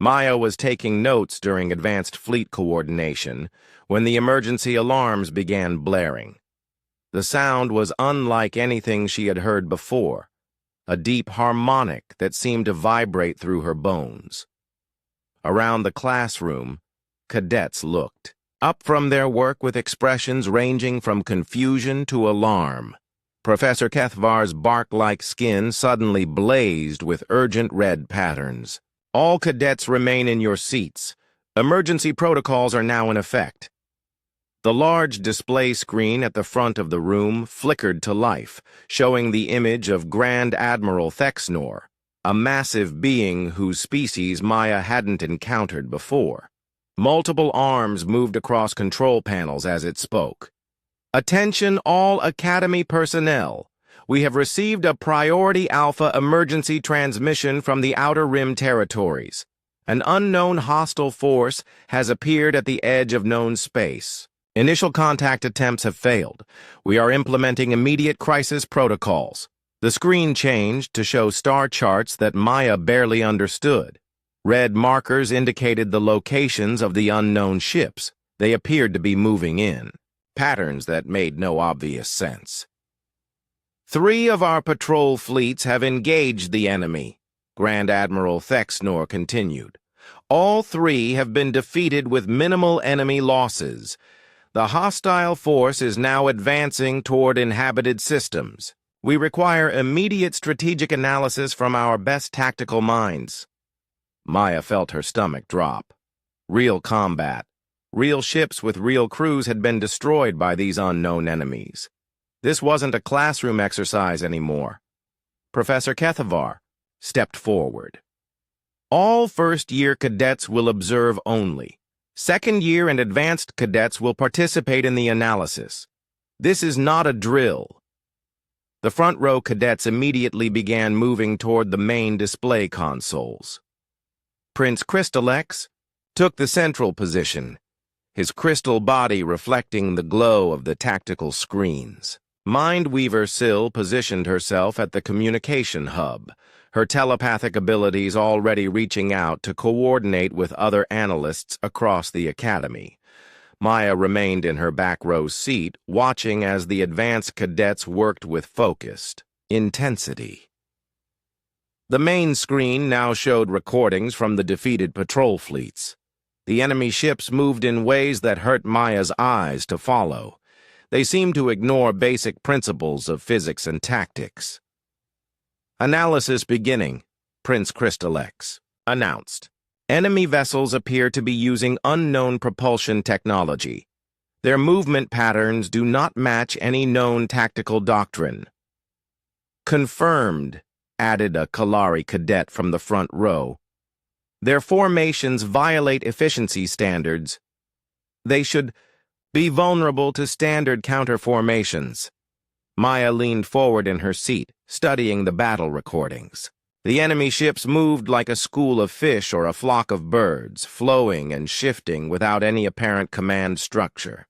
Maya was taking notes during advanced fleet coordination when the emergency alarms began blaring. The sound was unlike anything she had heard before, a deep harmonic that seemed to vibrate through her bones. Around the classroom, cadets looked, up from their work with expressions ranging from confusion to alarm. Professor Kethvar's bark-like skin suddenly blazed with urgent red patterns. All cadets remain in your seats. Emergency protocols are now in effect. The large display screen at the front of the room flickered to life, showing the image of Grand Admiral Thexnor, a massive being whose species Maya hadn't encountered before. Multiple arms moved across control panels as it spoke. Attention all Academy personnel. We have received a Priority Alpha emergency transmission from the Outer Rim territories. An unknown hostile force has appeared at the edge of known space. Initial contact attempts have failed. We are implementing immediate crisis protocols. The screen changed to show star charts that Maya barely understood. Red markers indicated the locations of the unknown ships. They appeared to be moving in. Patterns that made no obvious sense. 3 of our patrol fleets have engaged the enemy, Grand Admiral Thexnor continued. All 3 have been defeated with minimal enemy losses. The hostile force is now advancing toward inhabited systems. We require immediate strategic analysis from our best tactical minds. Maya felt her stomach drop. Real combat. Real ships with real crews had been destroyed by these unknown enemies. This wasn't a classroom exercise anymore. Professor Kethvar stepped forward. All first-year cadets will observe only. Second-year and advanced cadets will participate in the analysis. This is not a drill. The front-row cadets immediately began moving toward the main display consoles. Prince Crystalex took the central position, his crystal body reflecting the glow of the tactical screens. Mindweaver Syl positioned herself at the communication hub, her telepathic abilities already reaching out to coordinate with other analysts across the academy. Maya remained in her back row seat, watching as the advanced cadets worked with focused intensity. The main screen now showed recordings from the defeated patrol fleets. The enemy ships moved in ways that hurt Maya's eyes to follow. They seemed to ignore basic principles of physics and tactics. Analysis beginning, Prince Crystalex announced. Enemy vessels appear to be using unknown propulsion technology. Their movement patterns do not match any known tactical doctrine. Confirmed, added a Kalari cadet from the front row. Their formations violate efficiency standards. They should be vulnerable to standard counter formations. Maya leaned forward in her seat, studying the battle recordings. The enemy ships moved like a school of fish or a flock of birds, flowing and shifting without any apparent command structure.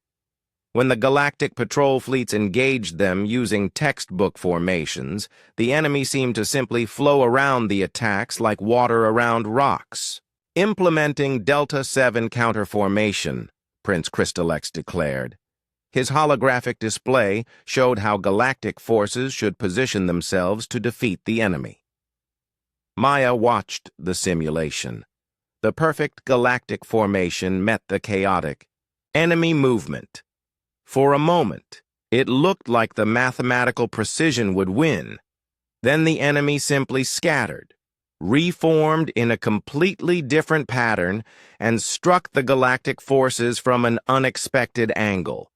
When the galactic patrol fleets engaged them using textbook formations, the enemy seemed to simply flow around the attacks like water around rocks. Implementing Delta 7 counterformation, Prince Crystalex declared. His holographic display showed how galactic forces should position themselves to defeat the enemy. Maya watched the simulation. The perfect galactic formation met the chaotic enemy movement. For a moment, it looked like the mathematical precision would win. Then the enemy simply scattered, reformed in a completely different pattern, and struck the galactic forces from an unexpected angle.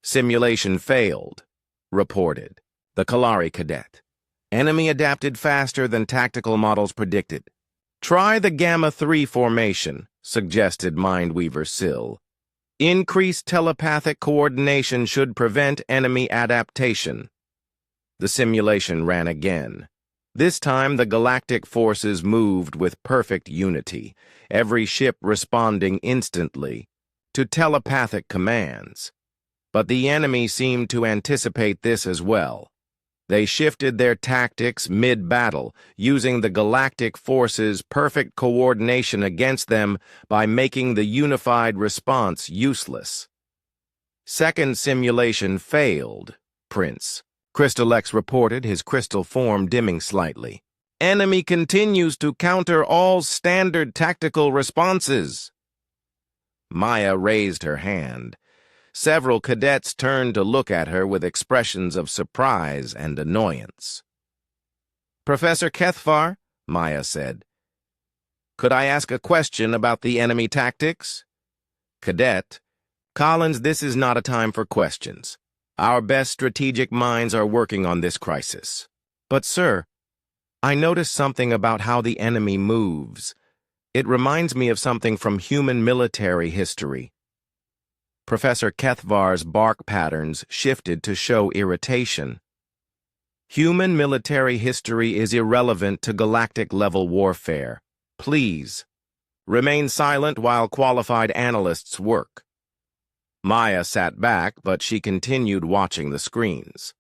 Simulation failed, reported the Kalari cadet. Enemy adapted faster than tactical models predicted. Try the Gamma 3 formation, suggested Mindweaver Syl. Increased telepathic coordination should prevent enemy adaptation. The simulation ran again. This time the galactic forces moved with perfect unity, every ship responding instantly to telepathic commands. But the enemy seemed to anticipate this as well. They shifted their tactics mid-battle, using the galactic forces' perfect coordination against them by making the unified response useless. Second simulation failed, Prince. Crystal X reported, his crystal form dimming slightly. Enemy continues to counter all standard tactical responses. Maya raised her hand. Several cadets turned to look at her with expressions of surprise and annoyance. Professor Kethvar, Maya said, could I ask a question about the enemy tactics? Cadet, Collins, this is not a time for questions. Our best strategic minds are working on this crisis. But, sir, I noticed something about how the enemy moves. It reminds me of something from human military history. Professor Kethvar's bark patterns shifted to show irritation. Human military history is irrelevant to galactic-level warfare. Please, remain silent while qualified analysts work. Maya sat back, but she continued watching the screens.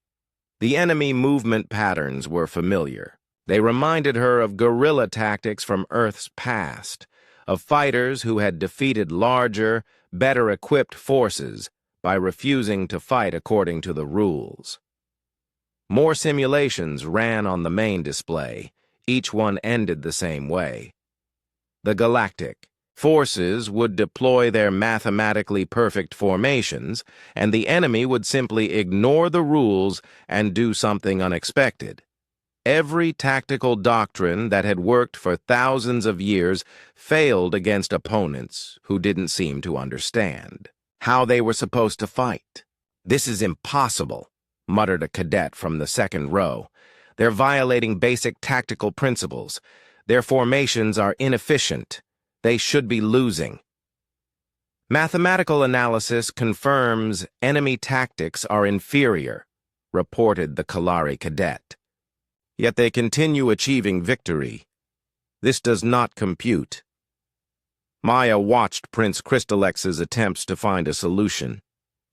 The enemy movement patterns were familiar. They reminded her of guerrilla tactics from Earth's past, of fighters who had defeated larger, better-equipped forces by refusing to fight according to the rules. More simulations ran on the main display. Each one ended the same way. The galactic forces would deploy their mathematically perfect formations, and the enemy would simply ignore the rules and do something unexpected. Every tactical doctrine that had worked for thousands of years failed against opponents who didn't seem to understand how they were supposed to fight. This is impossible, muttered a cadet from the second row. They're violating basic tactical principles. Their formations are inefficient. They should be losing. Mathematical analysis confirms enemy tactics are inferior, reported the Kalari cadet. Yet they continue achieving victory. This does not compute. Maya watched Prince Crystal X's attempts to find a solution.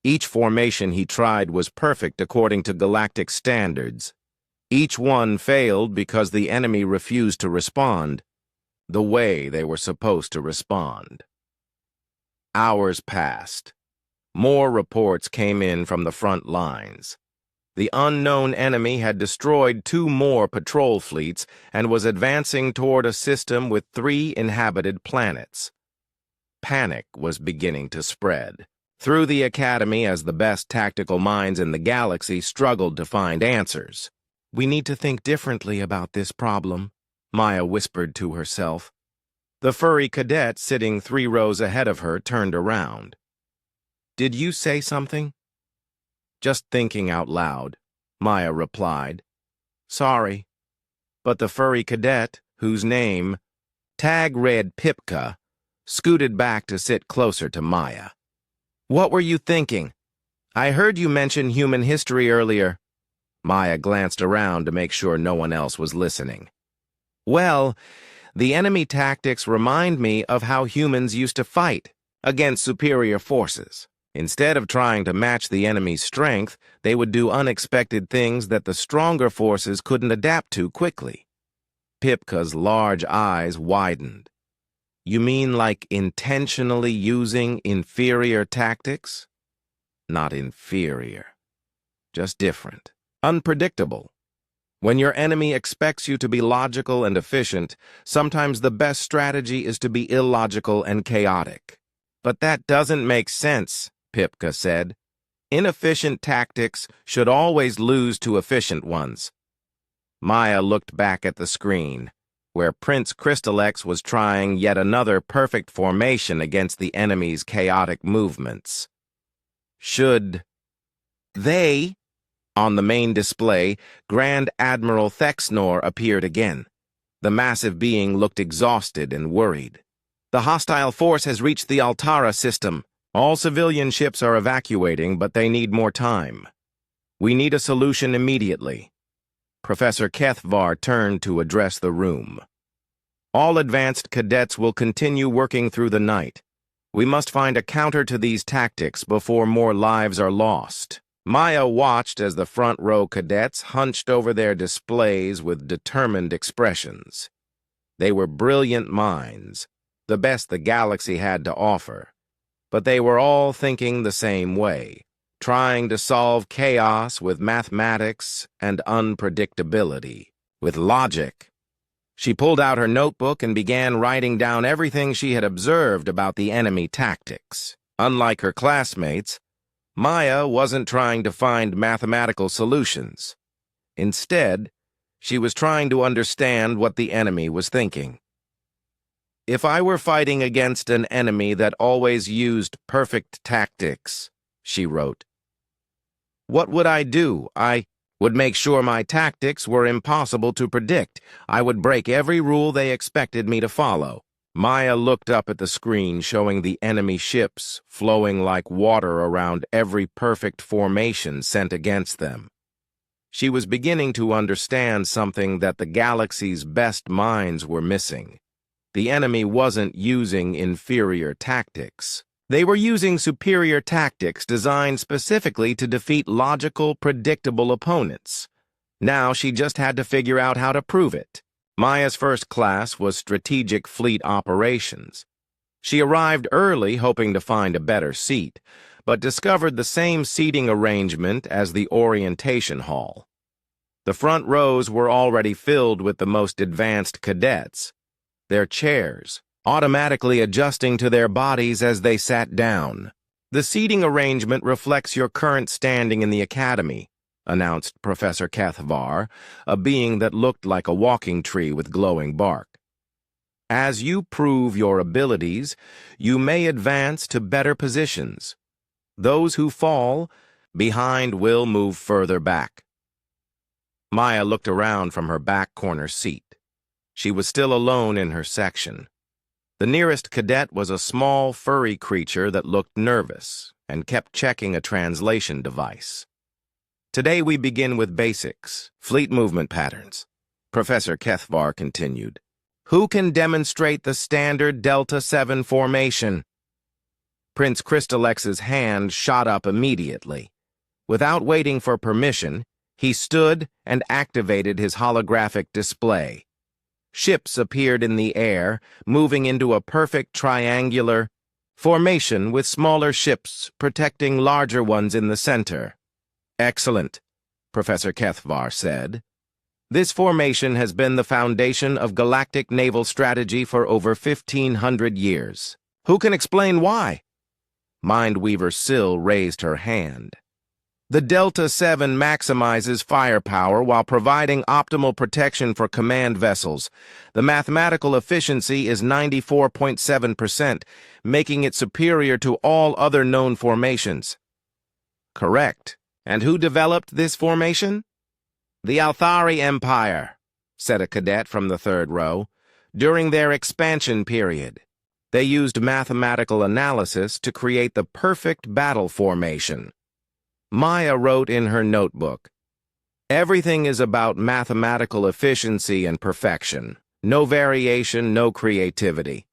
Each formation he tried was perfect according to galactic standards. Each one failed because the enemy refused to respond the way they were supposed to respond. Hours passed. More reports came in from the front lines. The unknown enemy had destroyed 2 more patrol fleets and was advancing toward a system with 3 inhabited planets. Panic was beginning to spread through the Academy as the best tactical minds in the galaxy struggled to find answers. We need to think differently about this problem, Maya whispered to herself. The furry cadet sitting 3 rows ahead of her turned around. Did you say something? Just thinking out loud, Maya replied. Sorry. But the furry cadet, whose name, tag read Pipka, scooted back to sit closer to Maya. What were you thinking? I heard you mention human history earlier. Maya glanced around to make sure no one else was listening. Well, the enemy tactics remind me of how humans used to fight against superior forces. Instead of trying to match the enemy's strength, they would do unexpected things that the stronger forces couldn't adapt to quickly. Pipka's large eyes widened. You mean like intentionally using inferior tactics? Not inferior. Just different. Unpredictable. When your enemy expects you to be logical and efficient, sometimes the best strategy is to be illogical and chaotic. But that doesn't make sense, Pipka said. Inefficient tactics should always lose to efficient ones. Maya looked back at the screen, where Prince Crystal X was trying yet another perfect formation against the enemy's chaotic movements. Should they? On the main display, Grand Admiral Thexnor appeared again. The massive being looked exhausted and worried. The hostile force has reached the Altara system. All civilian ships are evacuating, but they need more time. We need a solution immediately. Professor Kethvar turned to address the room. All advanced cadets will continue working through the night. We must find a counter to these tactics before more lives are lost. Maya watched as the front row cadets hunched over their displays with determined expressions. They were brilliant minds, the best the galaxy had to offer, but they were all thinking the same way, trying to solve chaos with mathematics and unpredictability, with logic. She pulled out her notebook and began writing down everything she had observed about the enemy tactics. Unlike her classmates, Maya wasn't trying to find mathematical solutions. Instead, she was trying to understand what the enemy was thinking. If I were fighting against an enemy that always used perfect tactics, she wrote, what would I do? I would make sure my tactics were impossible to predict. I would break every rule they expected me to follow. Maya looked up at the screen showing the enemy ships flowing like water around every perfect formation sent against them. She was beginning to understand something that the galaxy's best minds were missing. The enemy wasn't using inferior tactics. They were using superior tactics designed specifically to defeat logical, predictable opponents. Now she just had to figure out how to prove it. Maya's first class was Strategic Fleet Operations. She arrived early hoping to find a better seat, but discovered the same seating arrangement as the orientation hall. The front rows were already filled with the most advanced cadets, their chairs automatically adjusting to their bodies as they sat down. The seating arrangement reflects your current standing in the academy, announced Professor Kethvar, a being that looked like a walking tree with glowing bark. As you prove your abilities, you may advance to better positions. Those who fall behind will move further back. Maya looked around from her back corner seat. She was still alone in her section. The nearest cadet was a small, furry creature that looked nervous and kept checking a translation device. Today we begin with basics, fleet movement patterns. Professor Kethvar continued. Who can demonstrate the standard Delta 7 formation? Prince Crystallex's hand shot up immediately. Without waiting for permission, he stood and activated his holographic display. Ships appeared in the air, moving into a perfect triangular formation with smaller ships protecting larger ones in the center. Excellent, Professor Kethvar said. This formation has been the foundation of galactic naval strategy for over 1,500 years. Who can explain why? Mindweaver Syl raised her hand. The Delta 7 maximizes firepower while providing optimal protection for command vessels. The mathematical efficiency is 94.7%, making it superior to all other known formations. Correct. And who developed this formation? The Althari Empire, said a cadet from the third row. During their expansion period, they used mathematical analysis to create the perfect battle formation. Maya wrote in her notebook, everything is about mathematical efficiency and perfection. No variation, no creativity.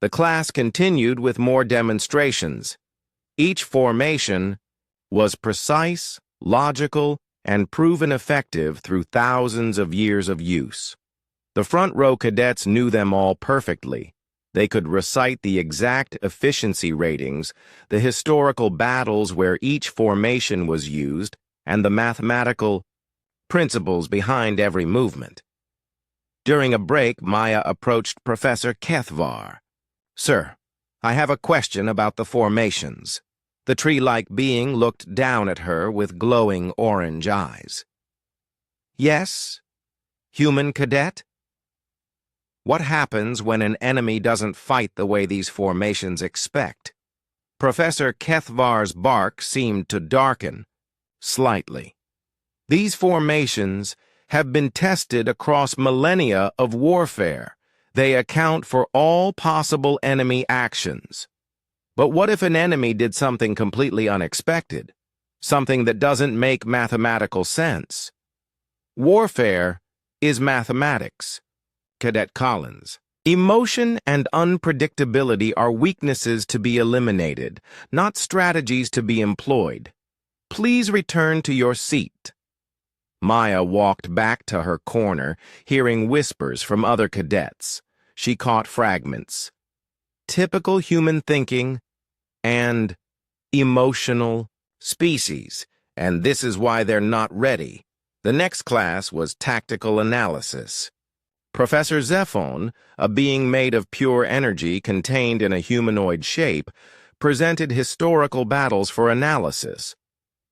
The class continued with more demonstrations. Each formation was precise, logical, and proven effective through thousands of years of use. The front row cadets knew them all perfectly. They could recite the exact efficiency ratings, the historical battles where each formation was used, and the mathematical principles behind every movement. During a break, Maya approached Professor Kethvar. Sir, I have a question about the formations. The tree-like being looked down at her with glowing orange eyes. Yes, human cadet? What happens when an enemy doesn't fight the way these formations expect? Professor Kethvar's bark seemed to darken slightly. These formations have been tested across millennia of warfare. They account for all possible enemy actions. But what if an enemy did something completely unexpected? Something that doesn't make mathematical sense? Warfare is mathematics. Cadet Collins. Emotion and unpredictability are weaknesses to be eliminated, not strategies to be employed. Please return to your seat. Maya walked back to her corner, hearing whispers from other cadets. She caught fragments. Typical human thinking and emotional species, and this is why they're not ready. The next class was tactical analysis. Professor Zephon, a being made of pure energy contained in a humanoid shape, presented historical battles for analysis.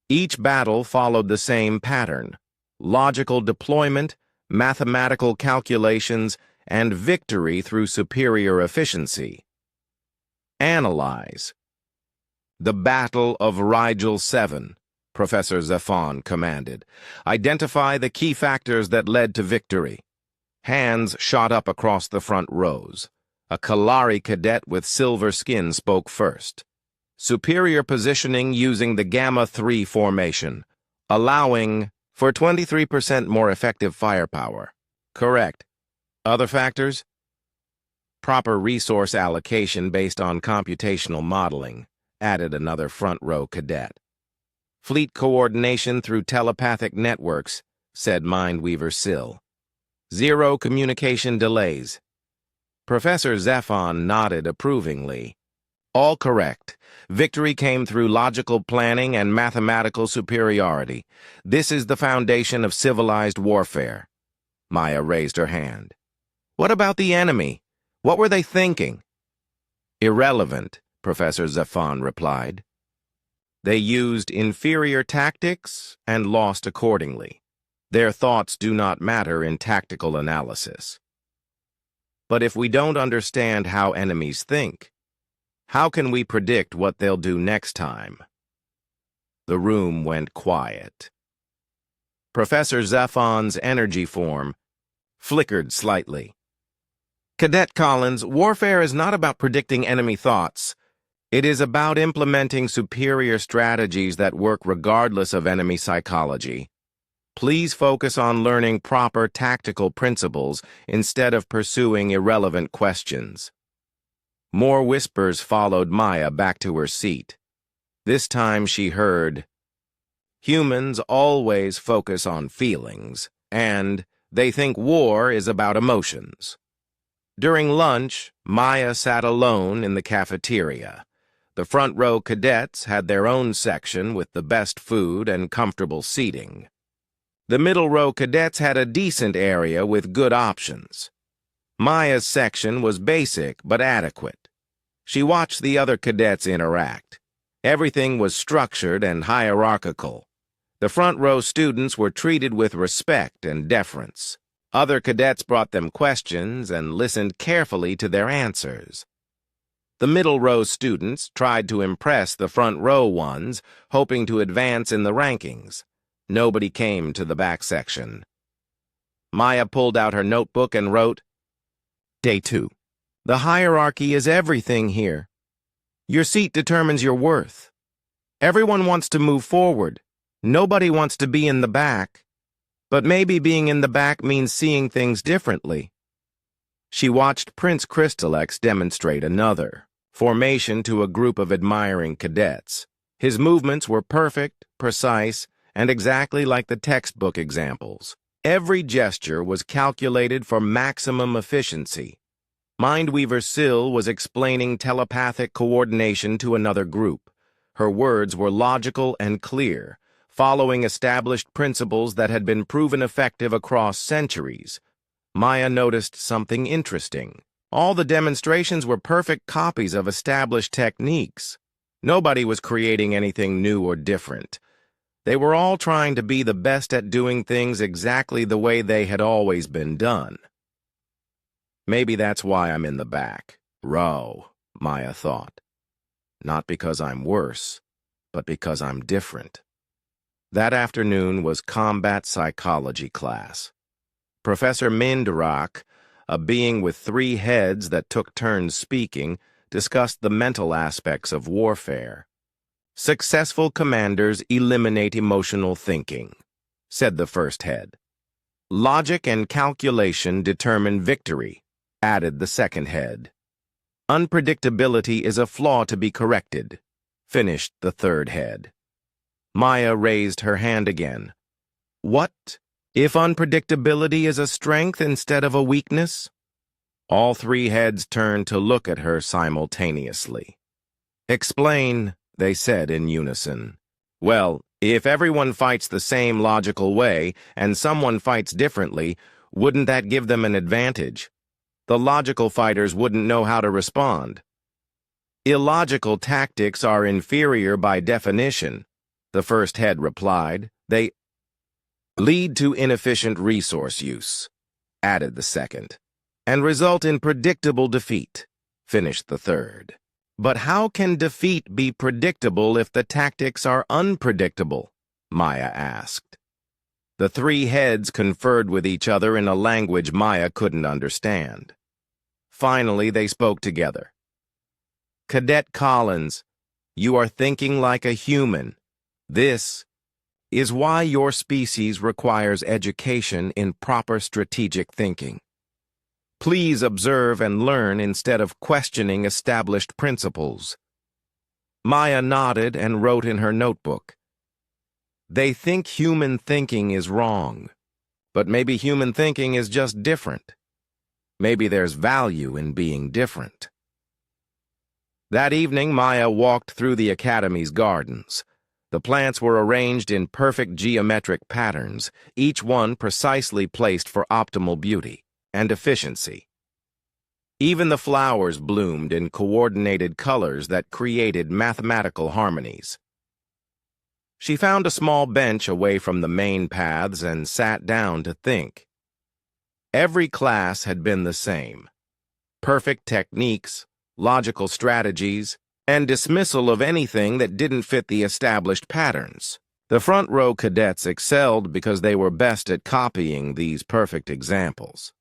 Each battle followed the same pattern: logical deployment, mathematical calculations, and victory through superior efficiency. Analyze. The Battle of Rigel 7, Professor Zephon commanded. Identify the key factors that led to victory. Hands shot up across the front rows. A Kalari cadet with silver skin spoke first. Superior positioning using the Gamma 3 formation, allowing for 23% more effective firepower. Correct. Other factors? Proper resource allocation based on computational modeling, added another front row cadet. Fleet coordination through telepathic networks, said Mindweaver Sill. Zero communication delays. Professor Zephon nodded approvingly. All correct. Victory came through logical planning and mathematical superiority. This is the foundation of civilized warfare. Maya raised her hand. What about the enemy? What were they thinking? Irrelevant, Professor Zephon replied. They used inferior tactics and lost accordingly. Their thoughts do not matter in tactical analysis. But if we don't understand how enemies think, how can we predict what they'll do next time? The room went quiet. Professor Zephon's energy form flickered slightly. Cadet Collins, warfare is not about predicting enemy thoughts. It is about implementing superior strategies that work regardless of enemy psychology. Please focus on learning proper tactical principles instead of pursuing irrelevant questions. More whispers followed Maya back to her seat. This time she heard, humans always focus on feelings, and they think war is about emotions. During lunch, Maya sat alone in the cafeteria. The front row cadets had their own section with the best food and comfortable seating. The middle row cadets had a decent area with good options. Maya's section was basic but adequate. She watched the other cadets interact. Everything was structured and hierarchical. The front row students were treated with respect and deference. Other cadets brought them questions and listened carefully to their answers. The middle row students tried to impress the front row ones, hoping to advance in the rankings. Nobody came to the back section. Maya pulled out her notebook and wrote, Day 2. The hierarchy is everything here. Your seat determines your worth. Everyone wants to move forward. Nobody wants to be in the back. But maybe being in the back means seeing things differently. She watched Prince Crystalex demonstrate another formation to a group of admiring cadets. His movements were perfect, precise, and exactly like the textbook examples. Every gesture was calculated for maximum efficiency. Mindweaver Sill was explaining telepathic coordination to another group. Her words were logical and clear, following established principles that had been proven effective across centuries. Maya noticed something interesting. All the demonstrations were perfect copies of established techniques. Nobody was creating anything new or different. They were all trying to be the best at doing things exactly the way they had always been done. Maybe that's why I'm in the back row, Maya thought. Not because I'm worse, but because I'm different. That afternoon was combat psychology class. Professor Mindarak, a being with 3 heads that took turns speaking, discussed the mental aspects of warfare. Successful commanders eliminate emotional thinking, said the first head. Logic and calculation determine victory, added the second head. Unpredictability is a flaw to be corrected, finished the third head. Maya raised her hand again. What if unpredictability is a strength instead of a weakness? All three heads turned to look at her simultaneously. Explain, they said in unison. Well, if everyone fights the same logical way and someone fights differently, wouldn't that give them an advantage? The logical fighters wouldn't know how to respond. Illogical tactics are inferior by definition, the first head replied. They lead to inefficient resource use, added the second, and result in predictable defeat, finished the third. But how can defeat be predictable if the tactics are unpredictable? Maya asked. The three heads conferred with each other in a language Maya couldn't understand. Finally, they spoke together. Cadet Collins, you are thinking like a human. This is why your species requires education in proper strategic thinking. Please observe and learn instead of questioning established principles. Maya nodded and wrote in her notebook. They think human thinking is wrong, but maybe human thinking is just different. Maybe there's value in being different. That evening, Maya walked through the Academy's gardens. The plants were arranged in perfect geometric patterns, each one precisely placed for optimal beauty and efficiency. Even the flowers bloomed in coordinated colors that created mathematical harmonies. She found a small bench away from the main paths and sat down to think. Every class had been the same. Perfect techniques, logical strategies, and dismissal of anything that didn't fit the established patterns. The front row cadets excelled because they were best at copying these perfect examples.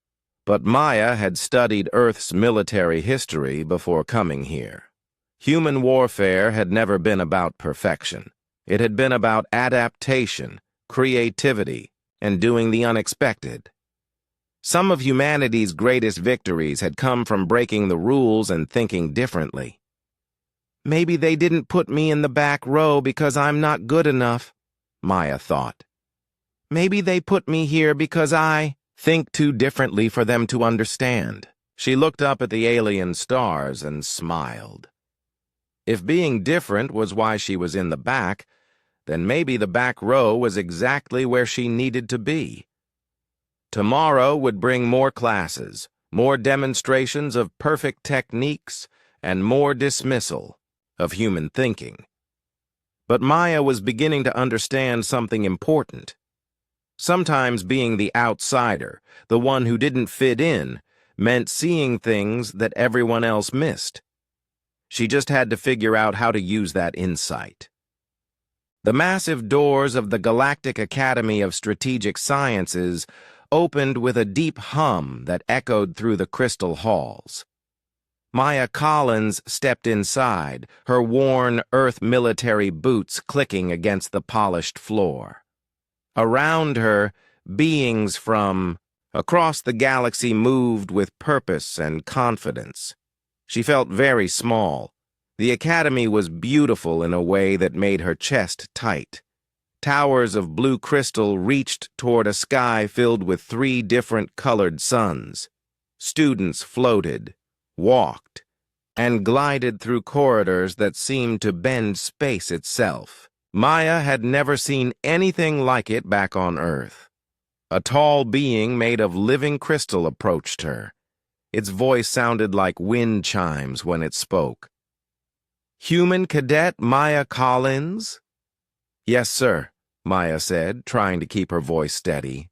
But Maya had studied Earth's military history before coming here. Human warfare had never been about perfection. It had been about adaptation, creativity, and doing the unexpected. Some of humanity's greatest victories had come from breaking the rules and thinking differently. Maybe they didn't put me in the back row because I'm not good enough, Maya thought. Maybe they put me here because I think too differently for them to understand. She looked up at the alien stars and smiled. If being different was why she was in the back, then maybe the back row was exactly where she needed to be. Tomorrow would bring more classes, more demonstrations of perfect techniques, and more dismissal of human thinking. But Maya was beginning to understand something important. Sometimes being the outsider, the one who didn't fit in, meant seeing things that everyone else missed. She just had to figure out how to use that insight. The massive doors of the Galactic Academy of Strategic Sciences opened with a deep hum that echoed through the crystal halls. Maya Collins stepped inside, her worn Earth military boots clicking against the polished floor. Around her, beings from across the galaxy moved with purpose and confidence. She felt very small. The Academy was beautiful in a way that made her chest tight. Towers of blue crystal reached toward a sky filled with 3 different colored suns. Students floated, walked, and glided through corridors that seemed to bend space itself. Maya had never seen anything like it back on Earth. A tall being made of living crystal approached her. Its voice sounded like wind chimes when it spoke. "Human Cadet Maya Collins?" "Yes, sir," Maya said, trying to keep her voice steady.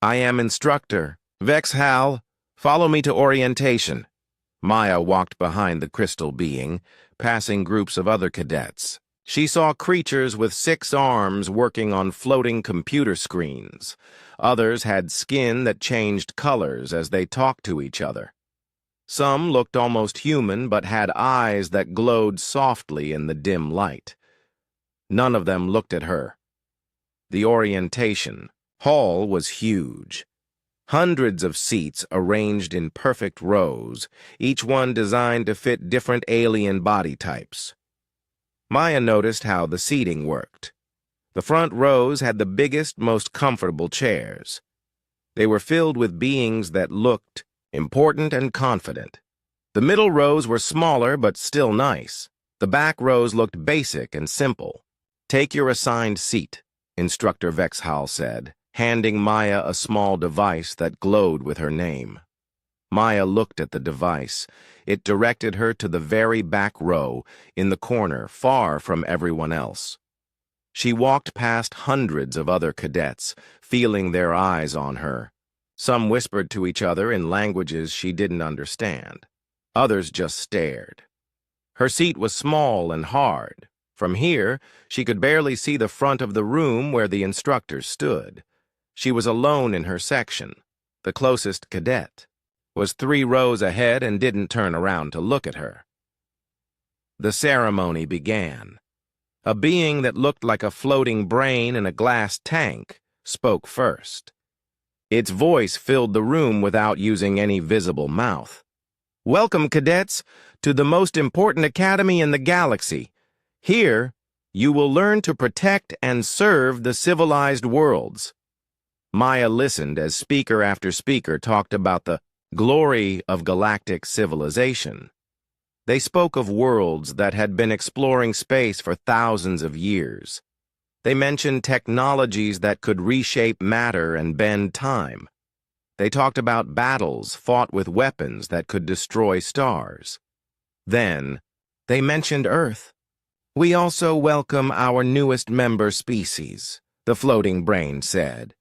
"I am instructor. Vex Hal, follow me to orientation." Maya walked behind the crystal being, passing groups of other cadets. She saw creatures with 6 arms working on floating computer screens. Others had skin that changed colors as they talked to each other. Some looked almost human but had eyes that glowed softly in the dim light. None of them looked at her. The orientation hall was huge. Hundreds of seats arranged in perfect rows, each one designed to fit different alien body types. Maya noticed how the seating worked. The front rows had the biggest, most comfortable chairs. They were filled with beings that looked important and confident. The middle rows were smaller but still nice. The back rows looked basic and simple. "Take your assigned seat," Instructor Vexhal said, handing Maya a small device that glowed with her name. Maya looked at the device. It directed her to the very back row, in the corner, far from everyone else. She walked past hundreds of other cadets, feeling their eyes on her. Some whispered to each other in languages she didn't understand. Others just stared. Her seat was small and hard. From here, she could barely see the front of the room where the instructors stood. She was alone in her section. The closest cadet was 3 rows ahead and didn't turn around to look at her. The ceremony began. A being that looked like a floating brain in a glass tank spoke first. Its voice filled the room without using any visible mouth. "Welcome, cadets, to the most important academy in the galaxy. Here, you will learn to protect and serve the civilized worlds." Maya listened as speaker after speaker talked about the glory of galactic civilization. They spoke of worlds that had been exploring space for thousands of years. They mentioned technologies that could reshape matter and bend time. They talked about battles fought with weapons that could destroy stars. Then, they mentioned Earth. "We also welcome our newest member species," the floating brain said.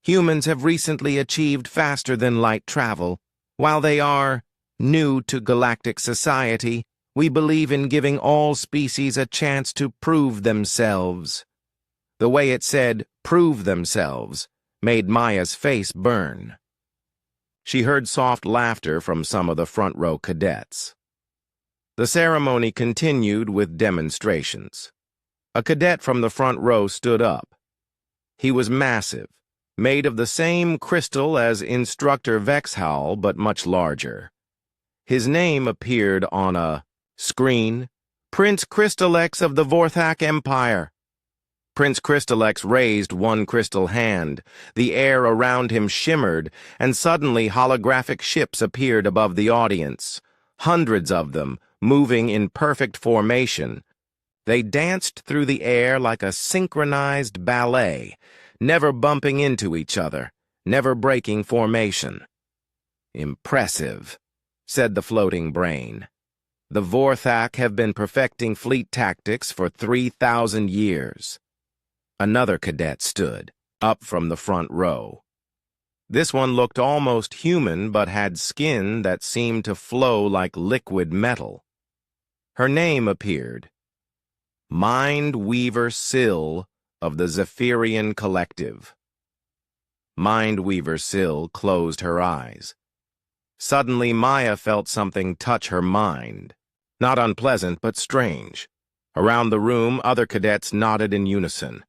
"Humans have recently achieved faster-than-light travel. While they are new to galactic society, we believe in giving all species a chance to prove themselves." The way it said, "prove themselves," made Maya's face burn. She heard soft laughter from some of the front row cadets. The ceremony continued with demonstrations. A cadet from the front row stood up. He was massive, made of the same crystal as Instructor Vexhal, but much larger. His name appeared on a screen. "Prince Crystalex of the Vorthak Empire." Prince Crystalex raised one crystal hand. The air around him shimmered, and suddenly holographic ships appeared above the audience. Hundreds of them, moving in perfect formation. They danced through the air like a synchronized ballet, never bumping into each other, never breaking formation. "Impressive," said the floating brain. "The Vorthak have been perfecting fleet tactics for 3,000 years. Another cadet stood, up from the front row. This one looked almost human but had skin that seemed to flow like liquid metal. Her name appeared. Mind Weaver Sill of the Zephyrian Collective. Mind Weaver Sill closed her eyes. Suddenly, Maya felt something touch her mind. Not unpleasant, but strange. Around the room, other cadets nodded in unison.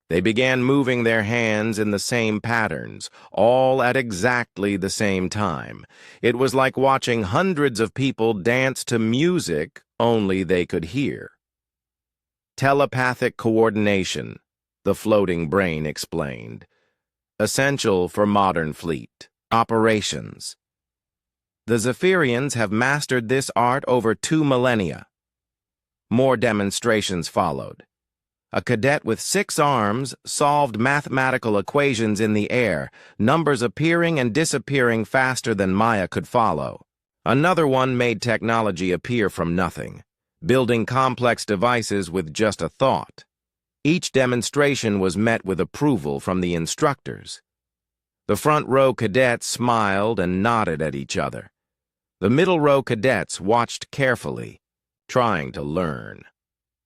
They began moving their hands in the same patterns, all at exactly the same time. It was like watching hundreds of people dance to music only they could hear. "Telepathic coordination," the floating brain explained. "Essential for modern fleet operations. The Zephyrians have mastered this art over 2 millennia. More demonstrations followed. A cadet with 6 arms solved mathematical equations in the air, numbers appearing and disappearing faster than Maya could follow. Another one made technology appear from nothing, building complex devices with just a thought. Each demonstration was met with approval from the instructors. The front row cadets smiled and nodded at each other. The middle row cadets watched carefully, trying to learn.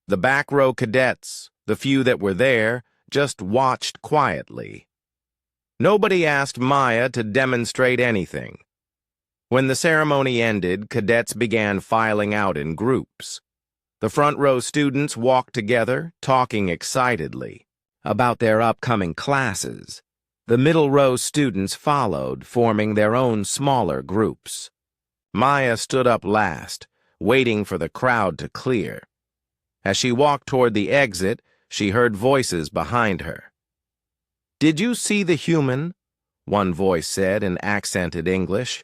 The back row cadets, the few that were there, just watched quietly. Nobody asked Maya to demonstrate anything. When the ceremony ended, cadets began filing out in groups. The front row students walked together, talking excitedly about their upcoming classes. The middle row students followed, forming their own smaller groups. Maya stood up last, waiting for the crowd to clear. As she walked toward the exit, She heard voices behind her. "Did you see the human?" one voice said in accented English.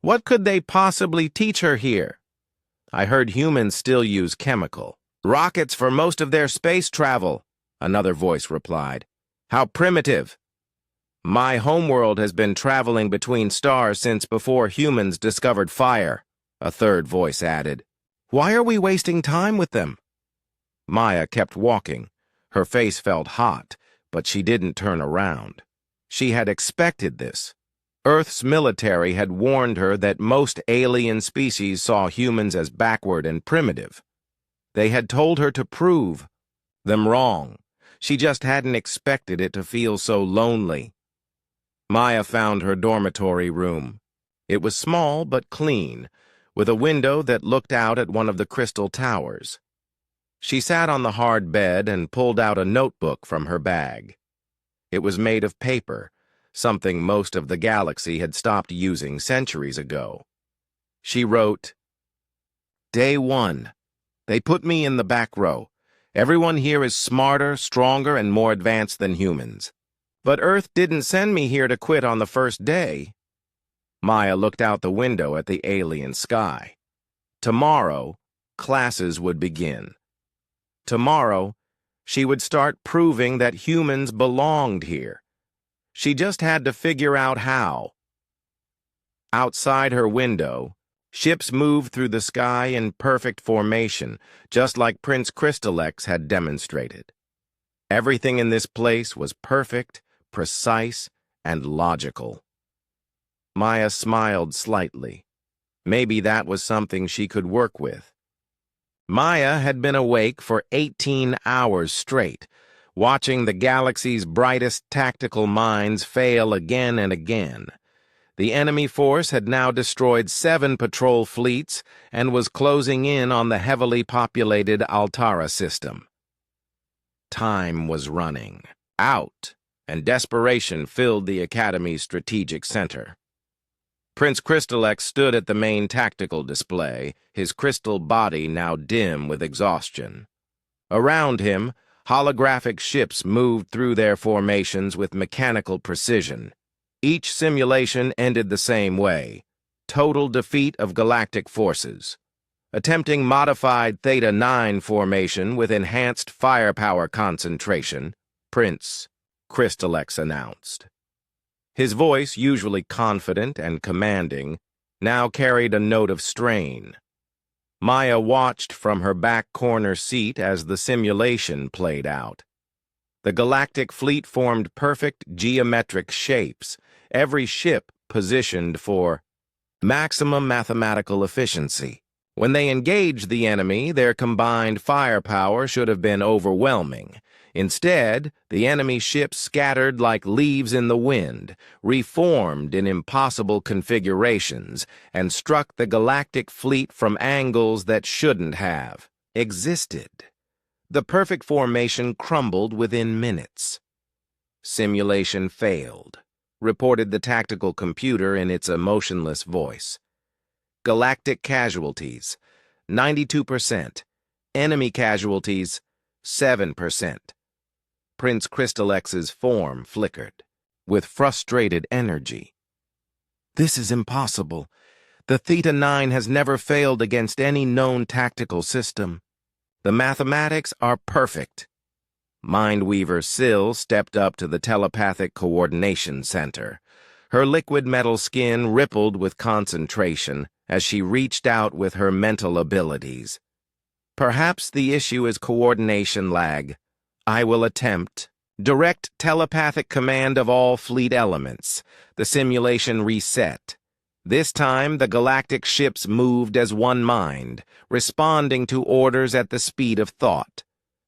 "What could they possibly teach her here?" "I heard humans still use chemical. Rockets for most of their space travel," another voice replied. "How primitive." "My homeworld has been traveling between stars since before humans discovered fire," a third voice added. "Why are we wasting time with them?" Maya kept walking. Her face felt hot, but she didn't turn around. She had expected this. Earth's military had warned her that most alien species saw humans as backward and primitive. They had told her to prove them wrong. She just hadn't expected it to feel so lonely. Maya found her dormitory room. It was small but clean, with a window that looked out at one of the crystal towers. She sat on the hard bed and pulled out a notebook from her bag. It was made of paper, something most of the galaxy had stopped using centuries ago. She wrote, "Day 1. They put me in the back row. Everyone here is smarter, stronger, and more advanced than humans. But Earth didn't send me here to quit on the first day." Maya looked out the window at the alien sky. Tomorrow, classes would begin. Tomorrow, she would start proving that humans belonged here. She just had to figure out how. Outside her window, ships moved through the sky in perfect formation, just like Prince Crystalex had demonstrated. Everything in this place was perfect, precise, and logical. Maya smiled slightly. Maybe that was something she could work with. Maya had been awake for 18 hours straight, watching the galaxy's brightest tactical minds fail again and again. The enemy force had now destroyed 7 patrol fleets and was closing in on the heavily populated Altara system. Time was running out, and desperation filled the Academy's strategic center. Prince Crystalex stood at the main tactical display, his crystal body now dim with exhaustion. Around him, holographic ships moved through their formations with mechanical precision. Each simulation ended the same way: total defeat of galactic forces. Attempting modified Theta 9 formation with enhanced firepower concentration, Prince Crystalex announced. His voice, usually confident and commanding, now carried a note of strain. Maya watched from her back corner seat as the simulation played out. The galactic fleet formed perfect geometric shapes, every ship positioned for maximum mathematical efficiency. When they engaged the enemy, their combined firepower should have been overwhelming. Instead, the enemy ships scattered like leaves in the wind, reformed in impossible configurations, and struck the galactic fleet from angles that shouldn't have existed. The perfect formation crumbled within minutes. "Simulation failed," reported the tactical computer in its emotionless voice. "Galactic casualties, 92%. Enemy casualties, 7%. Prince Crystalex's form flickered, with frustrated energy. "This is impossible. The Theta 9 has never failed against any known tactical system. The mathematics are perfect." Mindweaver Syl stepped up to the telepathic coordination center. Her liquid metal skin rippled with concentration as she reached out with her mental abilities. "Perhaps the issue is coordination lag. I will attempt. Direct telepathic command of all fleet elements." The simulation reset. This time, the galactic ships moved as one mind, responding to orders at the speed of thought.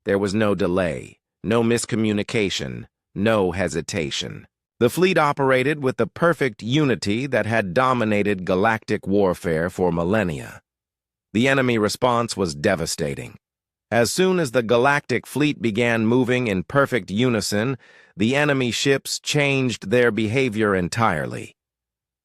There was no delay, no miscommunication, no hesitation. The fleet operated with the perfect unity that had dominated galactic warfare for millennia. The enemy response was devastating. As soon as the galactic fleet began moving in perfect unison, the enemy ships changed their behavior entirely.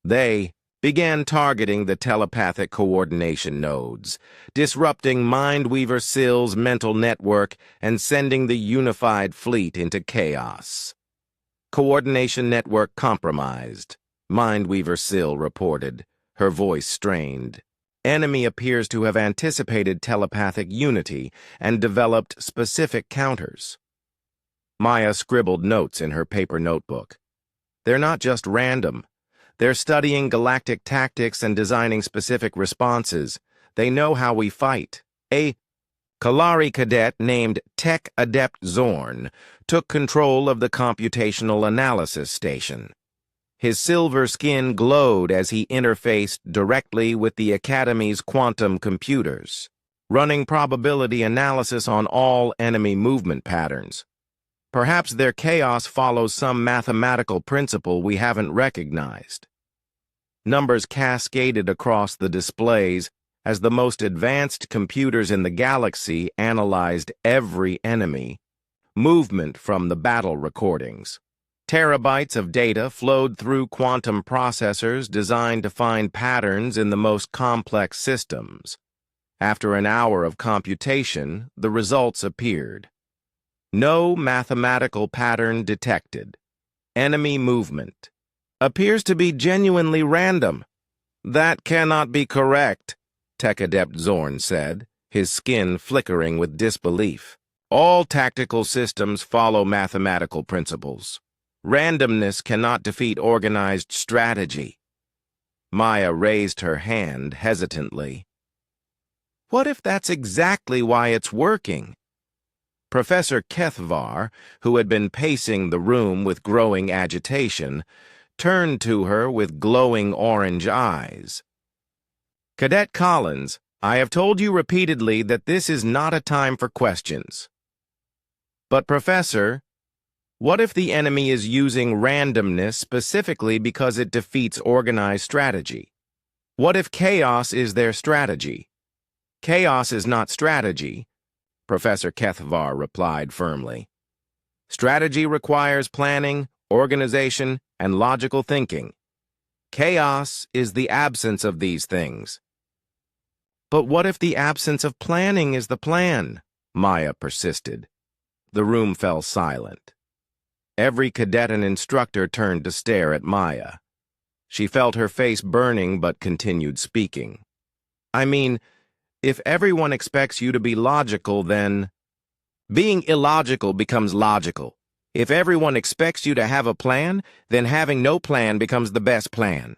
They began targeting the telepathic coordination nodes, disrupting Mindweaver Sill's mental network and sending the unified fleet into chaos. Coordination network compromised, Mindweaver Sill reported, her voice strained. Enemy appears to have anticipated telepathic unity and developed specific counters. Maya scribbled notes in her paper notebook. They're not just random. They're studying galactic tactics and designing specific responses. They know how we fight. A Kalari cadet named Tech Adept Zorn took control of the computational analysis station. His silver skin glowed as he interfaced directly with the Academy's quantum computers, running probability analysis on all enemy movement patterns. Perhaps their chaos follows some mathematical principle we haven't recognized. Numbers cascaded across the displays as the most advanced computers in the galaxy analyzed every enemy movement from the battle recordings. Terabytes of data flowed through quantum processors designed to find patterns in the most complex systems. After an hour of computation, the results appeared. No mathematical pattern detected. Enemy movement appears to be genuinely random. That cannot be correct, Tech Adept Zorn said, his skin flickering with disbelief. All tactical systems follow mathematical principles. Randomness cannot defeat organized strategy. Maya raised her hand hesitantly. What if that's exactly why it's working? Professor Kethvar, who had been pacing the room with growing agitation, turned to her with glowing orange eyes. Cadet Collins, I have told you repeatedly that this is not a time for questions. But, Professor, what if the enemy is using randomness specifically because it defeats organized strategy? What if chaos is their strategy? Chaos is not strategy, Professor Kethvar replied firmly. Strategy requires planning, organization, and logical thinking. Chaos is the absence of these things. But what if the absence of planning is the plan? Maya persisted. The room fell silent. Every cadet and instructor turned to stare at Maya. She felt her face burning but continued speaking. I mean, if everyone expects you to be logical, then being illogical becomes logical. If everyone expects you to have a plan, then having no plan becomes the best plan.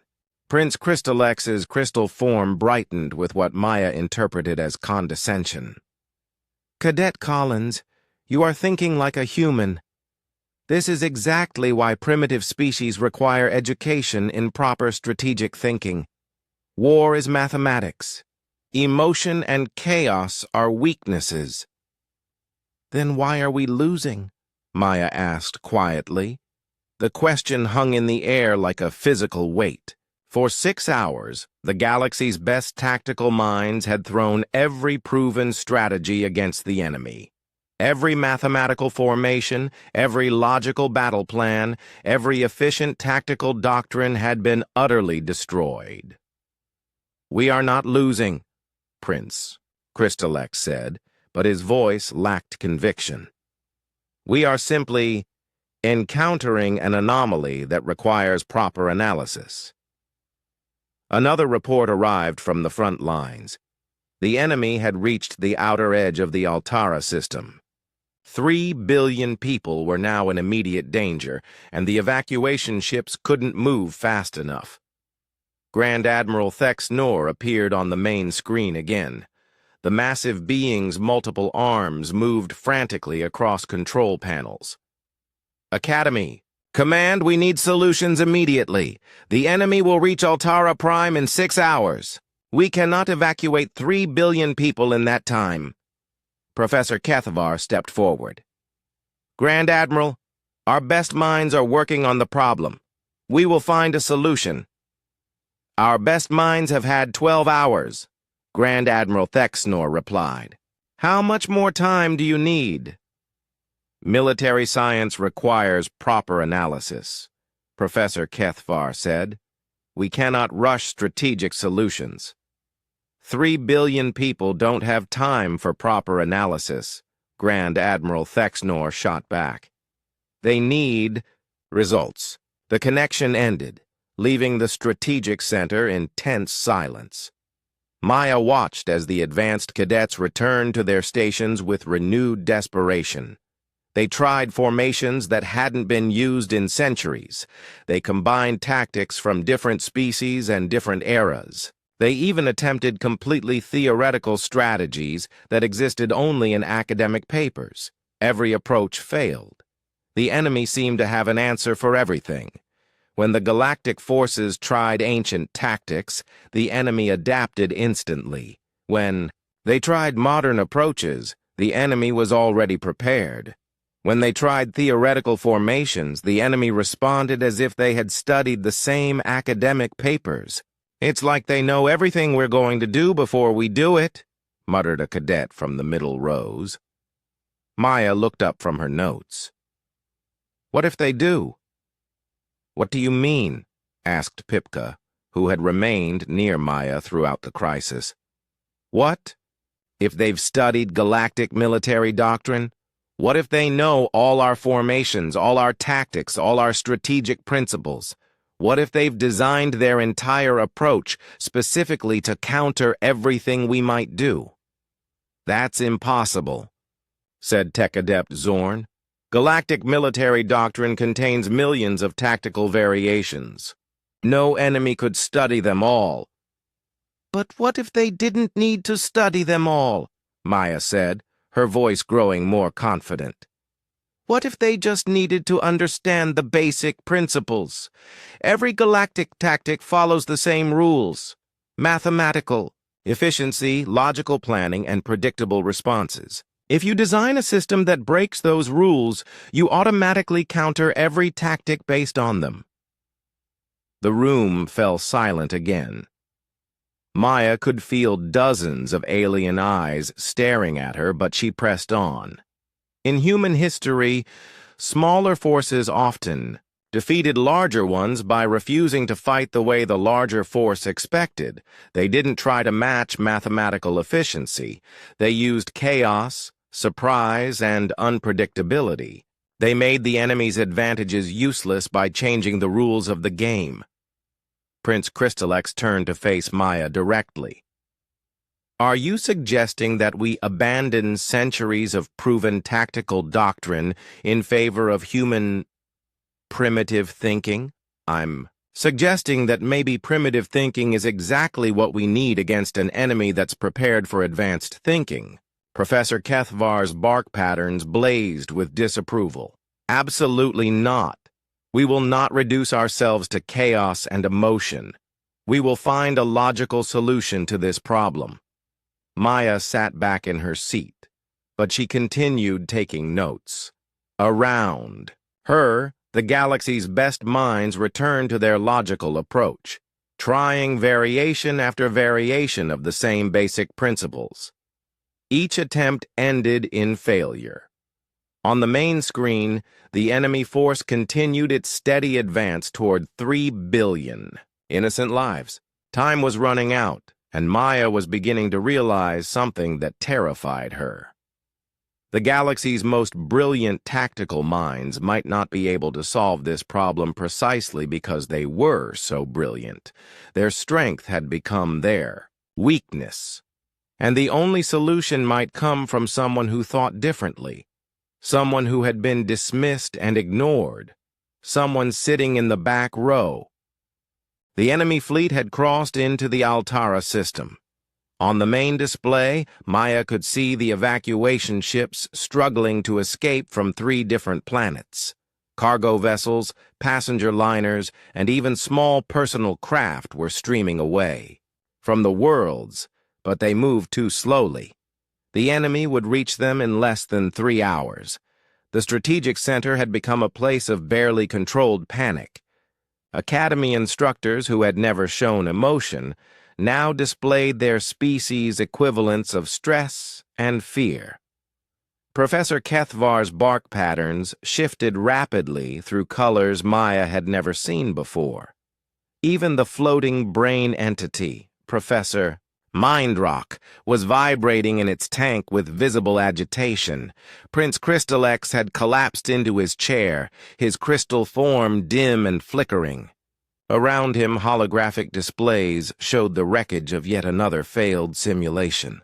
Prince Crystallex's crystal form brightened with what Maya interpreted as condescension. Cadet Collins, you are thinking like a human. This is exactly why primitive species require education in proper strategic thinking. War is mathematics. Emotion and chaos are weaknesses. Then why are we losing? Maya asked quietly. The question hung in the air like a physical weight. For 6 hours, the galaxy's best tactical minds had thrown every proven strategy against the enemy. Every mathematical formation, every logical battle plan, every efficient tactical doctrine had been utterly destroyed. We are not losing, Prince, Crystallex said, but his voice lacked conviction. We are simply encountering an anomaly that requires proper analysis. Another report arrived from the front lines. The enemy had reached the outer edge of the Altara system. 3 billion people were now in immediate danger, and the evacuation ships couldn't move fast enough. Grand Admiral Thex Noor appeared on the main screen again. The massive being's multiple arms moved frantically across control panels. Academy, Command, we need solutions immediately. The enemy will reach Altara Prime in 6 hours. We cannot evacuate 3 billion people in that time. Professor Kethvar stepped forward. Grand Admiral, our best minds are working on the problem. We will find a solution. Our best minds have had 12 hours. Grand Admiral Thex Noor replied. How much more time do you need? Military science requires proper analysis, Professor Kethvar said. We cannot rush strategic solutions. 3 billion people don't have time for proper analysis, Grand Admiral Thexnor shot back. They need results. The connection ended, leaving the strategic center in tense silence. Maya watched as the advanced cadets returned to their stations with renewed desperation. They tried formations that hadn't been used in centuries. They combined tactics from different species and different eras. They even attempted completely theoretical strategies that existed only in academic papers. Every approach failed. The enemy seemed to have an answer for everything. When the galactic forces tried ancient tactics, the enemy adapted instantly. When they tried modern approaches, the enemy was already prepared. When they tried theoretical formations, the enemy responded as if they had studied the same academic papers. "It's like they know everything we're going to do before we do it," muttered a cadet from the middle rows. Maya looked up from her notes. "What if they do?" "What do you mean?" asked Pipka, who had remained near Maya throughout the crisis. "What? If they've studied galactic military doctrine? What if they know all our formations, all our tactics, all our strategic principles? What if they've designed their entire approach specifically to counter everything we might do?" "That's impossible," said Tech Adept Zorn. "Galactic military doctrine contains millions of tactical variations. No enemy could study them all." "But what if they didn't need to study them all?" Maya said, her voice growing more confident. "What if they just needed to understand the basic principles? Every galactic tactic follows the same rules: mathematical, efficiency, logical planning, and predictable responses. If you design a system that breaks those rules, you automatically counter every tactic based on them." The room fell silent again. Maya could feel dozens of alien eyes staring at her, but she pressed on. In human history, smaller forces often defeated larger ones by refusing to fight the way the larger force expected. They didn't try to match mathematical efficiency. They used chaos, surprise, and unpredictability. They made the enemy's advantages useless by changing the rules of the game. Prince Crystalex turned to face Maya directly. "Are you suggesting that we abandon centuries of proven tactical doctrine in favor of human primitive thinking?" "I'm suggesting that maybe primitive thinking is exactly what we need against an enemy that's prepared for advanced thinking." Professor Kethvar's bark patterns blazed with disapproval. "Absolutely not. We will not reduce ourselves to chaos and emotion. We will find a logical solution to this problem." Maya sat back in her seat, but she continued taking notes. Around her, the galaxy's best minds returned to their logical approach, trying variation after variation of the same basic principles. Each attempt ended in failure. On the main screen, the enemy force continued its steady advance toward 3 billion innocent lives. Time was running out, and Maya was beginning to realize something that terrified her. The galaxy's most brilliant tactical minds might not be able to solve this problem precisely because they were so brilliant. Their strength had become their weakness. And the only solution might come from someone who thought differently, someone who had been dismissed and ignored, someone sitting in the back row. The enemy fleet had crossed into the Altara system. On the main display, Maya could see the evacuation ships struggling to escape from 3 different planets. Cargo vessels, passenger liners, and even small personal craft were streaming away from the worlds, but they moved too slowly. The enemy would reach them in less than 3 hours. The strategic center had become a place of barely controlled panic. Academy instructors who had never shown emotion now displayed their species' equivalents of stress and fear. Professor Kethvar's bark patterns shifted rapidly through colors Maya had never seen before. Even the floating brain entity, Professor Mindrock, was vibrating in its tank with visible agitation. Prince Crystallex had collapsed into his chair, his crystal form dim and flickering. Around him, holographic displays showed the wreckage of yet another failed simulation.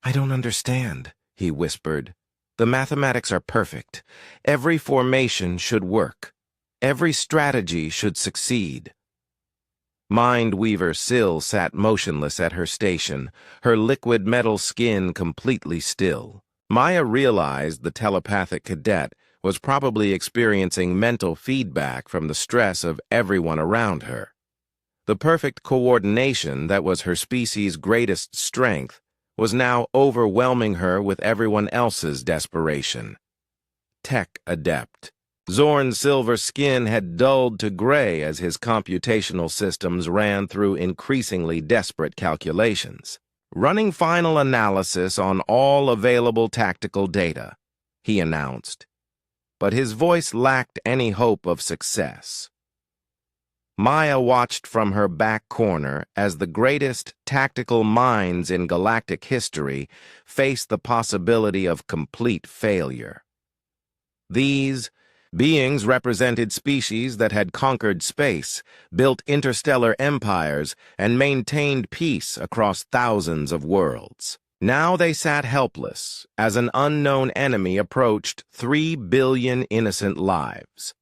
"I don't understand," he whispered. "The mathematics are perfect. Every formation should work. Every strategy should succeed." Mindweaver Syl sat motionless at her station, her liquid metal skin completely still. Maya realized the telepathic cadet was probably experiencing mental feedback from the stress of everyone around her. The perfect coordination that was her species' greatest strength was now overwhelming her with everyone else's desperation. Tech adept. Zorn's silver skin had dulled to gray as his computational systems ran through increasingly desperate calculations. "Running final analysis on all available tactical data," he announced. But his voice lacked any hope of success. Maya watched from her back corner as the greatest tactical minds in galactic history faced the possibility of complete failure. These beings represented species that had conquered space, built interstellar empires, and maintained peace across thousands of worlds. Now they sat helpless as an unknown enemy approached 3 billion innocent lives.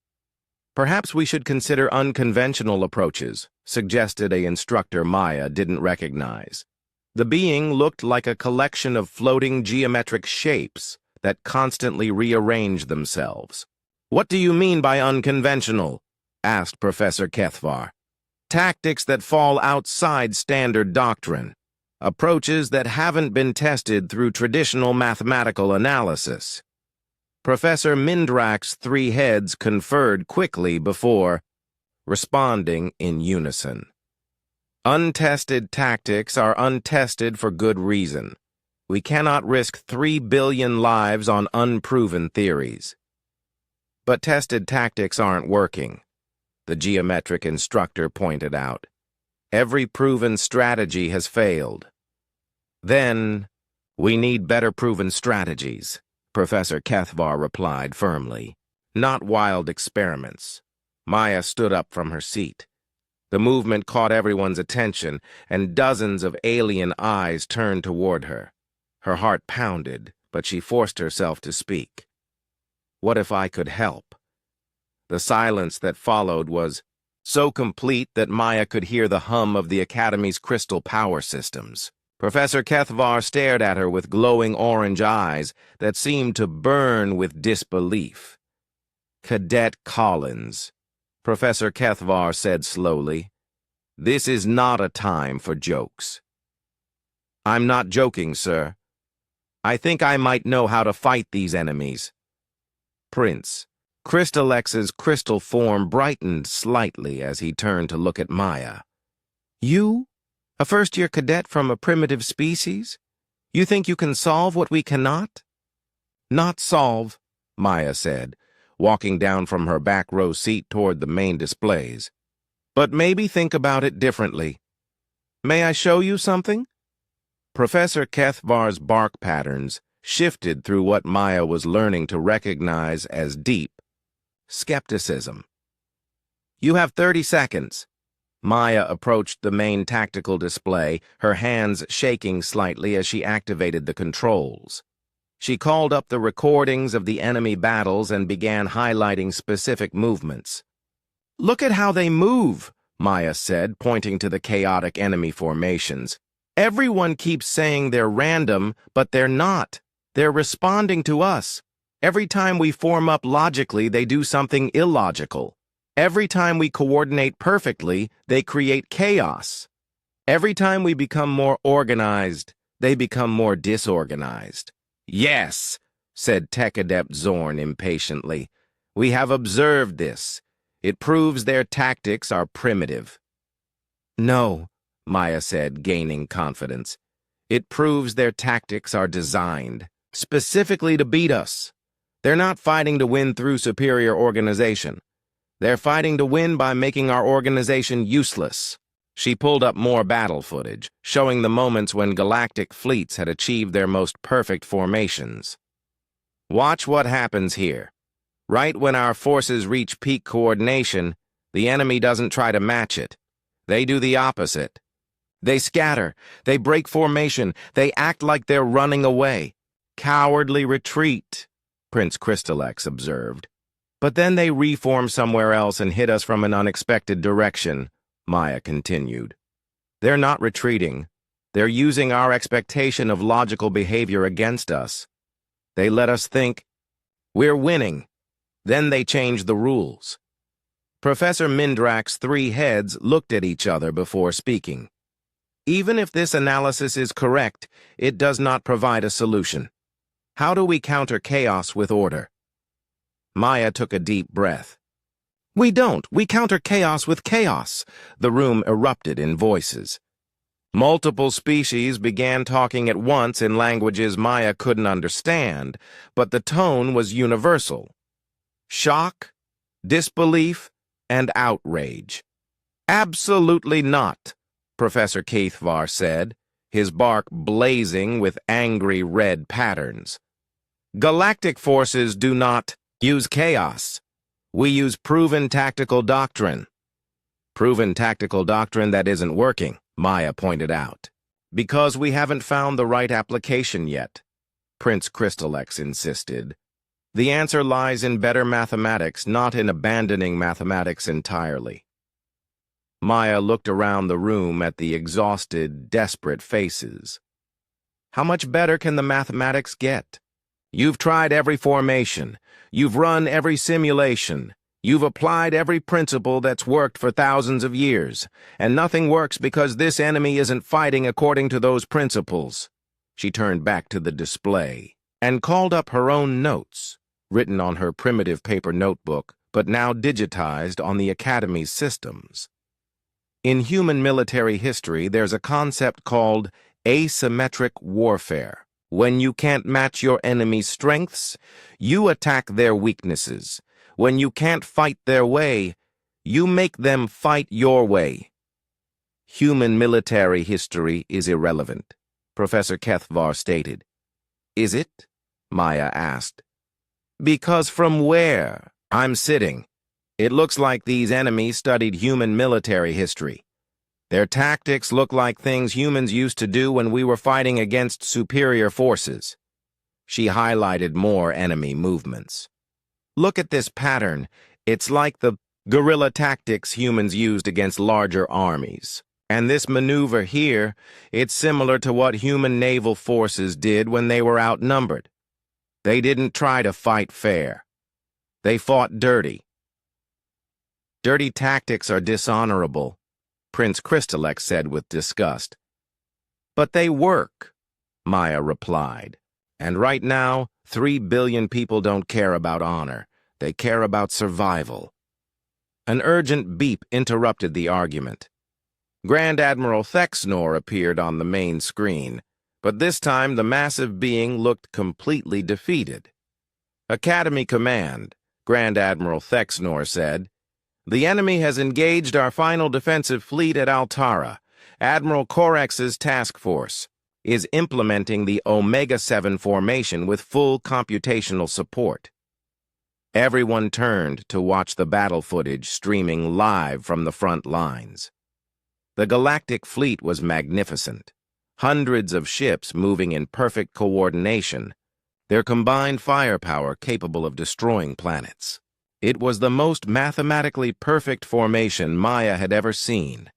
"Perhaps we should consider unconventional approaches," suggested an instructor Maya didn't recognize. The being looked like a collection of floating geometric shapes that constantly rearranged themselves. "What do you mean by unconventional?" asked Professor Kethvar. "Tactics that fall outside standard doctrine. Approaches that haven't been tested through traditional mathematical analysis." Professor Mindrak's 3 heads conferred quickly before responding in unison. "Untested tactics are untested for good reason. We cannot risk 3 billion lives on unproven theories." "But tested tactics aren't working," the geometric instructor pointed out. "Every proven strategy has failed." "Then, we need better proven strategies," Professor Kethvar replied firmly. "Not wild experiments." Maya stood up from her seat. The movement caught everyone's attention, and dozens of alien eyes turned toward her. Her heart pounded, but she forced herself to speak. "What if I could help?" The silence that followed was so complete that Maya could hear the hum of the Academy's crystal power systems. Professor Kethvar stared at her with glowing orange eyes that seemed to burn with disbelief. "Cadet Collins," Professor Kethvar said slowly, "this is not a time for jokes." "I'm not joking, sir. I think I might know how to fight these enemies." Prince Crystallex's crystal form brightened slightly as he turned to look at Maya. "You? A first-year cadet from a primitive species? You think you can solve what we cannot?" "Not solve," Maya said, walking down from her back row seat toward the main displays. "But maybe think about it differently. May I show you something?" Professor Kethvar's bark patterns shifted through what Maya was learning to recognize as deep skepticism. "You have 30 seconds. Maya approached the main tactical display, her hands shaking slightly as she activated the controls. She called up the recordings of the enemy battles and began highlighting specific movements. "Look at how they move," Maya said, pointing to the chaotic enemy formations. "Everyone keeps saying they're random, but they're not. They're responding to us. Every time we form up logically, they do something illogical. Every time we coordinate perfectly, they create chaos. Every time we become more organized, they become more disorganized." "Yes," said Tech Adept Zorn impatiently. "We have observed this. It proves their tactics are primitive." "No," Maya said, gaining confidence. "It proves their tactics are designed specifically to beat us. They're not fighting to win through superior organization. They're fighting to win by making our organization useless. She pulled up more battle footage, showing the moments when galactic fleets had achieved their most perfect formations. Watch what happens here. Right when our forces reach peak coordination, the enemy doesn't try to match it. They do the opposite. They scatter, they break formation, they act like they're running away. Cowardly retreat, Prince Crystallex observed. But then they reform somewhere else and hit us from an unexpected direction, Maya continued. They're not retreating. They're using our expectation of logical behavior against us. They let us think, we're winning. Then they change the rules. Professor Mindrak's three heads looked at each other before speaking. Even if this analysis is correct, it does not provide a solution. How do we counter chaos with order? Maya took a deep breath. We don't. We counter chaos with chaos. The room erupted in voices. Multiple species began talking at once in languages Maya couldn't understand, but the tone was universal. Shock, disbelief, and outrage. Absolutely not, Professor Keithvar said, his bark blazing with angry red patterns. Galactic forces do not use chaos. We use proven tactical doctrine. Proven tactical doctrine that isn't working, Maya pointed out. Because we haven't found the right application yet, Prince Crystallex insisted. The answer lies in better mathematics, not in abandoning mathematics entirely. Maya looked around the room at the exhausted, desperate faces. How much better can the mathematics get? You've tried every formation. You've run every simulation. You've applied every principle that's worked for thousands of years, and nothing works because this enemy isn't fighting according to those principles. She turned back to the display and called up her own notes, written on her primitive paper notebook, but now digitized on the Academy's systems. In human military history, there's a concept called asymmetric warfare. When you can't match your enemy's strengths, you attack their weaknesses. When you can't fight their way, you make them fight your way. Human military history is irrelevant, Professor Keithvar stated. Is it? Maya asked. Because from where I'm sitting, it looks like these enemies studied human military history. Their tactics look like things humans used to do when we were fighting against superior forces. She highlighted more enemy movements. Look at this pattern. It's like the guerrilla tactics humans used against larger armies. And this maneuver here, it's similar to what human naval forces did when they were outnumbered. They didn't try to fight fair. They fought dirty. Dirty tactics are dishonorable, Prince Crystallex said with disgust. But they work, Maya replied. And right now, 3 billion people don't care about honor. They care about survival. An urgent beep interrupted the argument. Grand Admiral Thexnor appeared on the main screen, but this time the massive being looked completely defeated. Academy Command, Grand Admiral Thexnor said. The enemy has engaged our final defensive fleet at Altara. Admiral Corex's task force is implementing the Omega-7 formation with full computational support. Everyone turned to watch the battle footage streaming live from the front lines. The galactic fleet was magnificent. Hundreds of ships moving in perfect coordination, their combined firepower capable of destroying planets. It was the most mathematically perfect formation Maya had ever seen.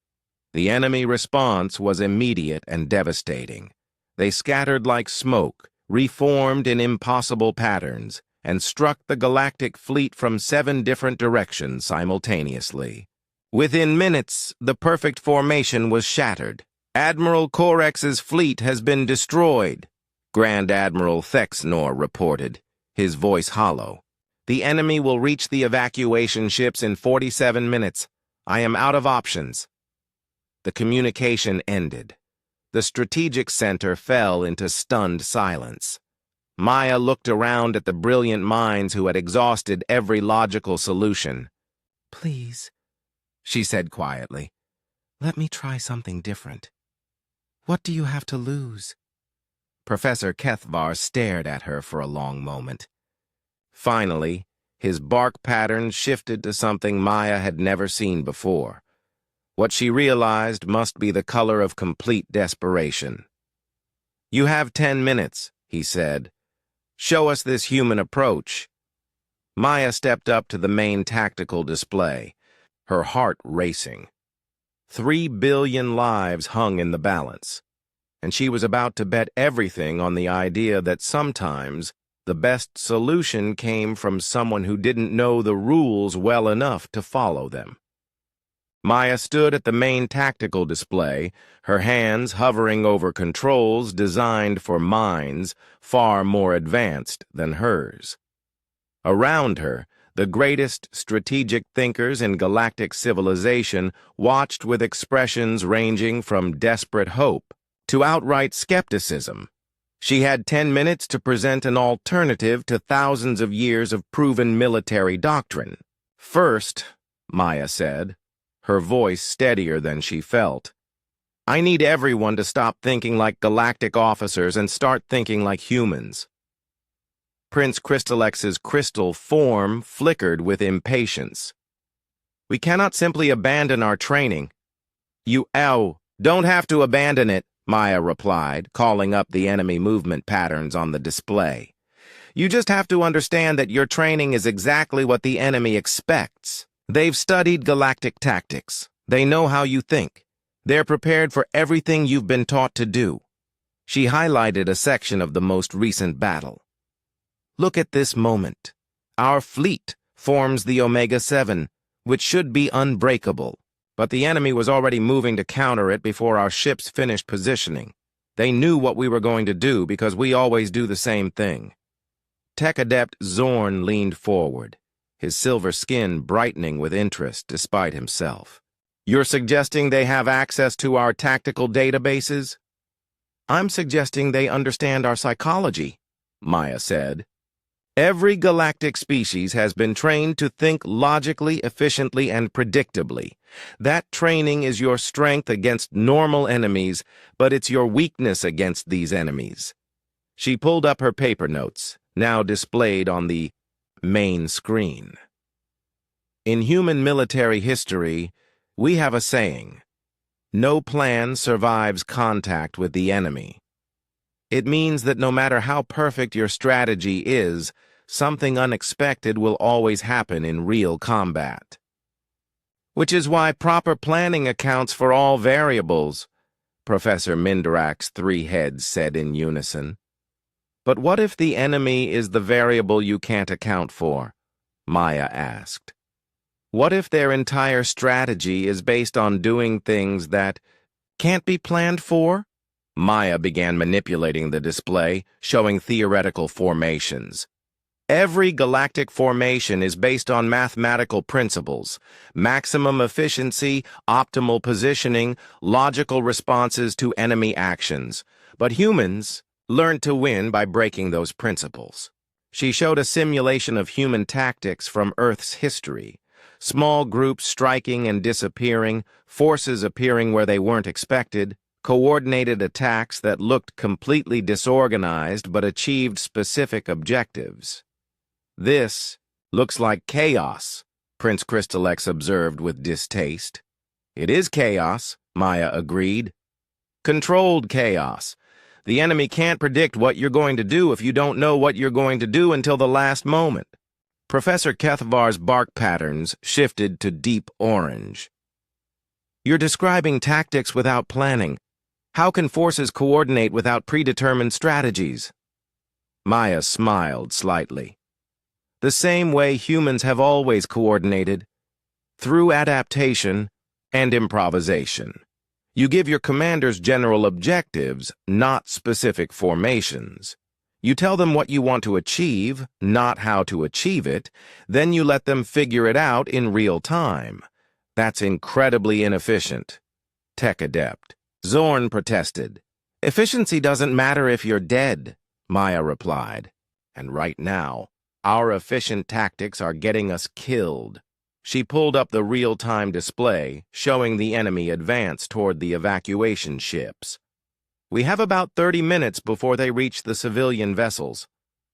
The enemy response was immediate and devastating. They scattered like smoke, reformed in impossible patterns, and struck the galactic fleet from 7 different directions simultaneously. Within minutes, the perfect formation was shattered. Admiral Corex's fleet has been destroyed, Grand Admiral Thexnor reported, his voice hollow. The enemy will reach the evacuation ships in 47 minutes. I am out of options. The communication ended. The strategic center fell into stunned silence. Maya looked around at the brilliant minds who had exhausted every logical solution. Please, she said quietly, let me try something different. What do you have to lose? Professor Kethvar stared at her for a long moment. Finally, his bark pattern shifted to something Maya had never seen before. What she realized must be the color of complete desperation. You have 10 minutes, he said. Show us this human approach. Maya stepped up to the main tactical display, her heart racing. 3 billion lives hung in the balance, and she was about to bet everything on the idea that sometimes the best solution came from someone who didn't know the rules well enough to follow them. Maya stood at the main tactical display, her hands hovering over controls designed for minds far more advanced than hers. Around her, the greatest strategic thinkers in galactic civilization watched with expressions ranging from desperate hope to outright skepticism. She had 10 minutes to present an alternative to thousands of years of proven military doctrine. First, Maya said, her voice steadier than she felt, I need everyone to stop thinking like galactic officers and start thinking like humans. Prince Crystallex's crystal form flickered with impatience. We cannot simply abandon our training. You don't have to abandon it, Maya replied, calling up the enemy movement patterns on the display. You just have to understand that your training is exactly what the enemy expects. They've studied galactic tactics. They know how you think. They're prepared for everything you've been taught to do. She highlighted a section of the most recent battle. Look at this moment. Our fleet forms the Omega-7, which should be unbreakable. But the enemy was already moving to counter it before our ships finished positioning. They knew what we were going to do because we always do the same thing. Tech Adept Zorn leaned forward, his silver skin brightening with interest despite himself. You're suggesting they have access to our tactical databases? I'm suggesting they understand our psychology, Maya said. Every galactic species has been trained to think logically, efficiently, and predictably. That training is your strength against normal enemies, but it's your weakness against these enemies. She pulled up her paper notes, now displayed on the main screen. In human military history, we have a saying, no plan survives contact with the enemy. It means that no matter how perfect your strategy is, something unexpected will always happen in real combat. Which is why proper planning accounts for all variables, Professor Minderak's 3 heads said in unison. But what if the enemy is the variable you can't account for? Maya asked. What if their entire strategy is based on doing things that can't be planned for? Maya began manipulating the display, showing theoretical formations. Every galactic formation is based on mathematical principles: maximum efficiency, optimal positioning, logical responses to enemy actions. But humans learn to win by breaking those principles. She showed a simulation of human tactics from Earth's history. Small groups striking and disappearing, forces appearing where they weren't expected, coordinated attacks that looked completely disorganized but achieved specific objectives. This looks like chaos, Prince Crystallex observed with distaste. It is chaos, Maya agreed. Controlled chaos. The enemy can't predict what you're going to do if you don't know what you're going to do until the last moment. Professor Kethvar's bark patterns shifted to deep orange. You're describing tactics without planning. How can forces coordinate without predetermined strategies? Maya smiled slightly. The same way humans have always coordinated, through adaptation and improvisation. You give your commanders general objectives, not specific formations. You tell them what you want to achieve, not how to achieve it, then you let them figure it out in real time. That's incredibly inefficient. Tech Adept Zorn protested. Efficiency doesn't matter if you're dead, Maya replied. And right now, our efficient tactics are getting us killed. She pulled up the real-time display, showing the enemy advance toward the evacuation ships. We have about 30 minutes before they reach the civilian vessels.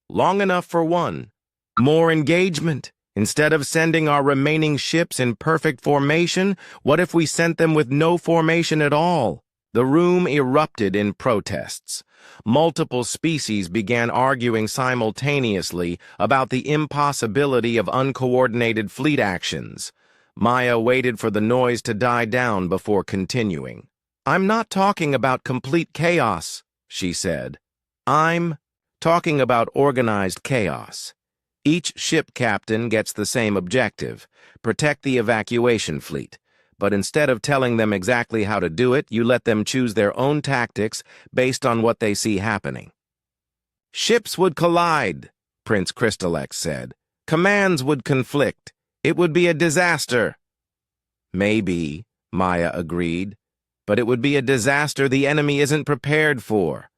Long enough for one. More engagement. Instead of sending our remaining ships in perfect formation, what if we sent them with no formation at all? The room erupted in protests. Multiple species began arguing simultaneously about the impossibility of uncoordinated fleet actions. Maya waited for the noise to die down before continuing. "I'm not talking about complete chaos," she said. "I'm talking about organized chaos. Each ship captain gets the same objective: protect the evacuation fleet. But instead of telling them exactly how to do it, you let them choose their own tactics based on what they see happening." "Ships would collide," Prince Crystalex said. "Commands would conflict. It would be a disaster." "Maybe," Maya agreed, "but it would be a disaster the enemy isn't prepared for.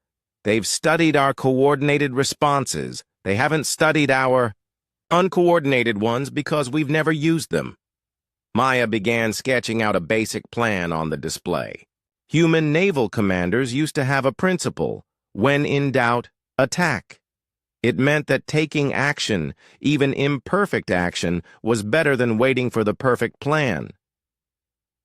They've studied our coordinated responses. They haven't studied our uncoordinated ones because we've never used them." Maya began sketching out a basic plan on the display. Human naval commanders used to have a principle: when in doubt, attack. It meant that taking action, even imperfect action, was better than waiting for the perfect plan.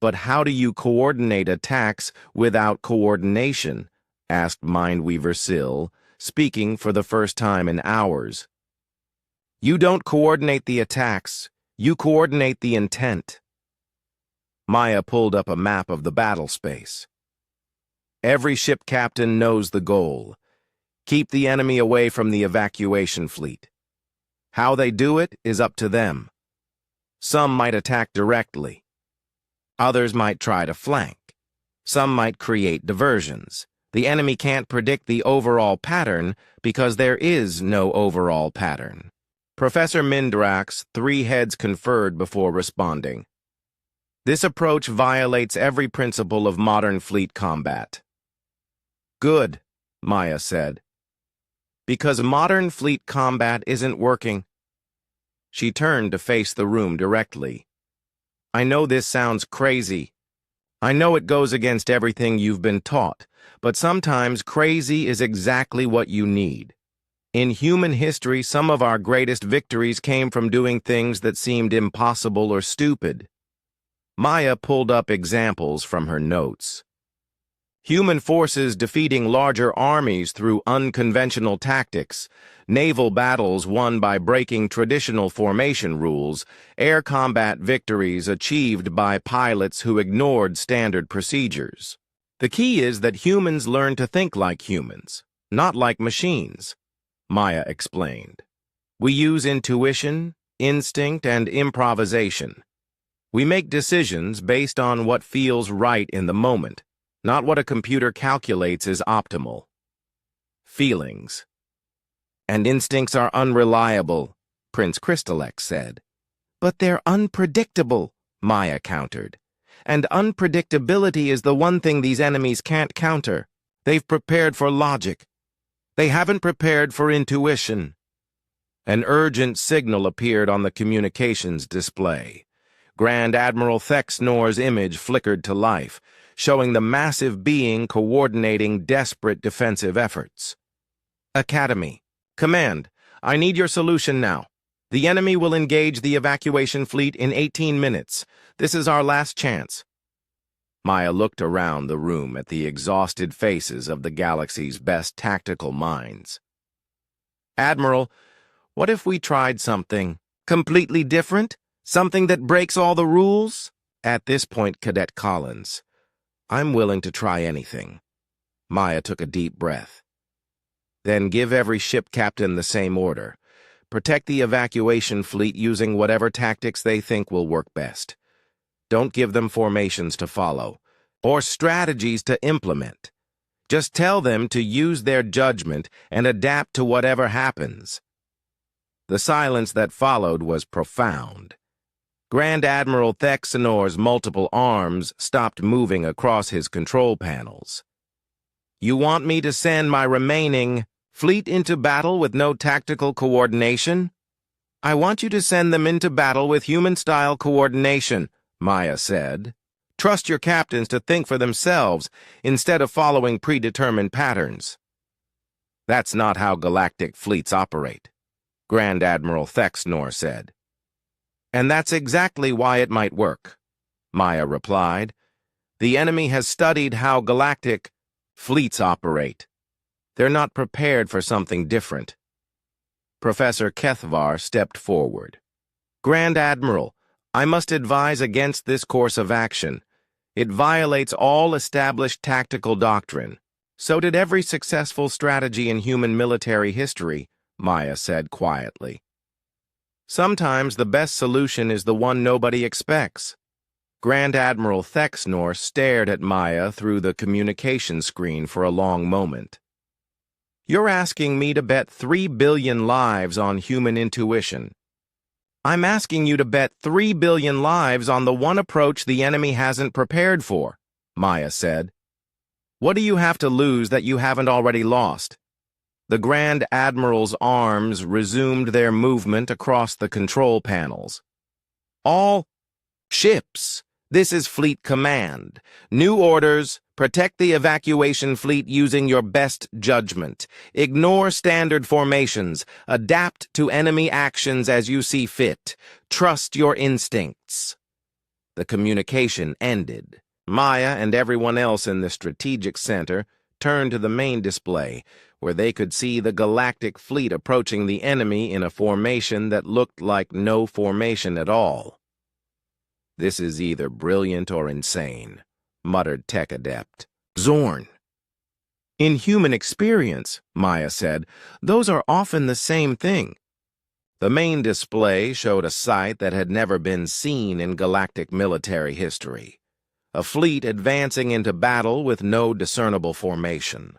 "But how do you coordinate attacks without coordination?" asked Mindweaver Sill, speaking for the first time in hours. "You don't coordinate the attacks. You coordinate the intent." Maya pulled up a map of the battle space. "Every ship captain knows the goal. Keep the enemy away from the evacuation fleet. How they do it is up to them. Some might attack directly. Others might try to flank. Some might create diversions. The enemy can't predict the overall pattern because there is no overall pattern." Professor Mindrak's three heads conferred before responding. "This approach violates every principle of modern fleet combat." "Good," Maya said. "Because modern fleet combat isn't working." She turned to face the room directly. "I know this sounds crazy. I know it goes against everything you've been taught, but sometimes crazy is exactly what you need. In human history, some of our greatest victories came from doing things that seemed impossible or stupid." Maya pulled up examples from her notes. Human forces defeating larger armies through unconventional tactics, naval battles won by breaking traditional formation rules, air combat victories achieved by pilots who ignored standard procedures. The key is that humans learn to think like humans, not like machines, Maya explained. "We use intuition, instinct, and improvisation. We make decisions based on what feels right in the moment, not what a computer calculates is optimal." "Feelings and instincts are unreliable," Prince Crystalex said. "But they're unpredictable," Maya countered. "And unpredictability is the one thing these enemies can't counter. They've prepared for logic. They haven't prepared for intuition." An urgent signal appeared on the communications display. Grand Admiral Thexnor's image flickered to life, showing the massive being coordinating desperate defensive efforts. "Academy. Command, I need your solution now. The enemy will engage the evacuation fleet in 18 minutes. This is our last chance." Maya looked around the room at the exhausted faces of the galaxy's best tactical minds. "Admiral, what if we tried something completely different? Something that breaks all the rules?" At this point, Cadet Collins, "I'm willing to try anything." Maya took a deep breath. "Then give every ship captain the same order. Protect the evacuation fleet using whatever tactics they think will work best. Don't give them formations to follow, or strategies to implement. Just tell them to use their judgment and adapt to whatever happens." The silence that followed was profound. Grand Admiral Thexnor's multiple arms stopped moving across his control panels. "You want me to send my remaining fleet into battle with no tactical coordination?" I want you to send them into battle with human-style coordination, Maya said. Trust your captains to think for themselves instead of following predetermined patterns. That's not how galactic fleets operate, Grand Admiral Thexnor said. And that's exactly why it might work, Maya replied. The enemy has studied how galactic fleets operate. They're not prepared for something different. Professor Kethvar stepped forward. Grand Admiral, I must advise against this course of action. It violates all established tactical doctrine. So did every successful strategy in human military history, Maya said quietly. Sometimes the best solution is the one nobody expects. Grand Admiral Thexnor stared at Maya through the communication screen for a long moment. You're asking me to bet 3 billion lives on human intuition. I'm asking you to bet 3 billion lives on the one approach the enemy hasn't prepared for, Maya said. What do you have to lose that you haven't already lost? The Grand Admiral's arms resumed their movement across the control panels. All ships. This is Fleet Command. New orders. Protect the evacuation fleet using your best judgment. Ignore standard formations. Adapt to enemy actions as you see fit. Trust your instincts. The communication ended. Maya and everyone else in the strategic center turned to the main display, where they could see the galactic fleet approaching the enemy in a formation that looked like no formation at all. This is either brilliant or insane, muttered Tech Adept Zorn. In human experience, Maya said, those are often the same thing. The main display showed a sight that had never been seen in galactic military history. A fleet advancing into battle with no discernible formation.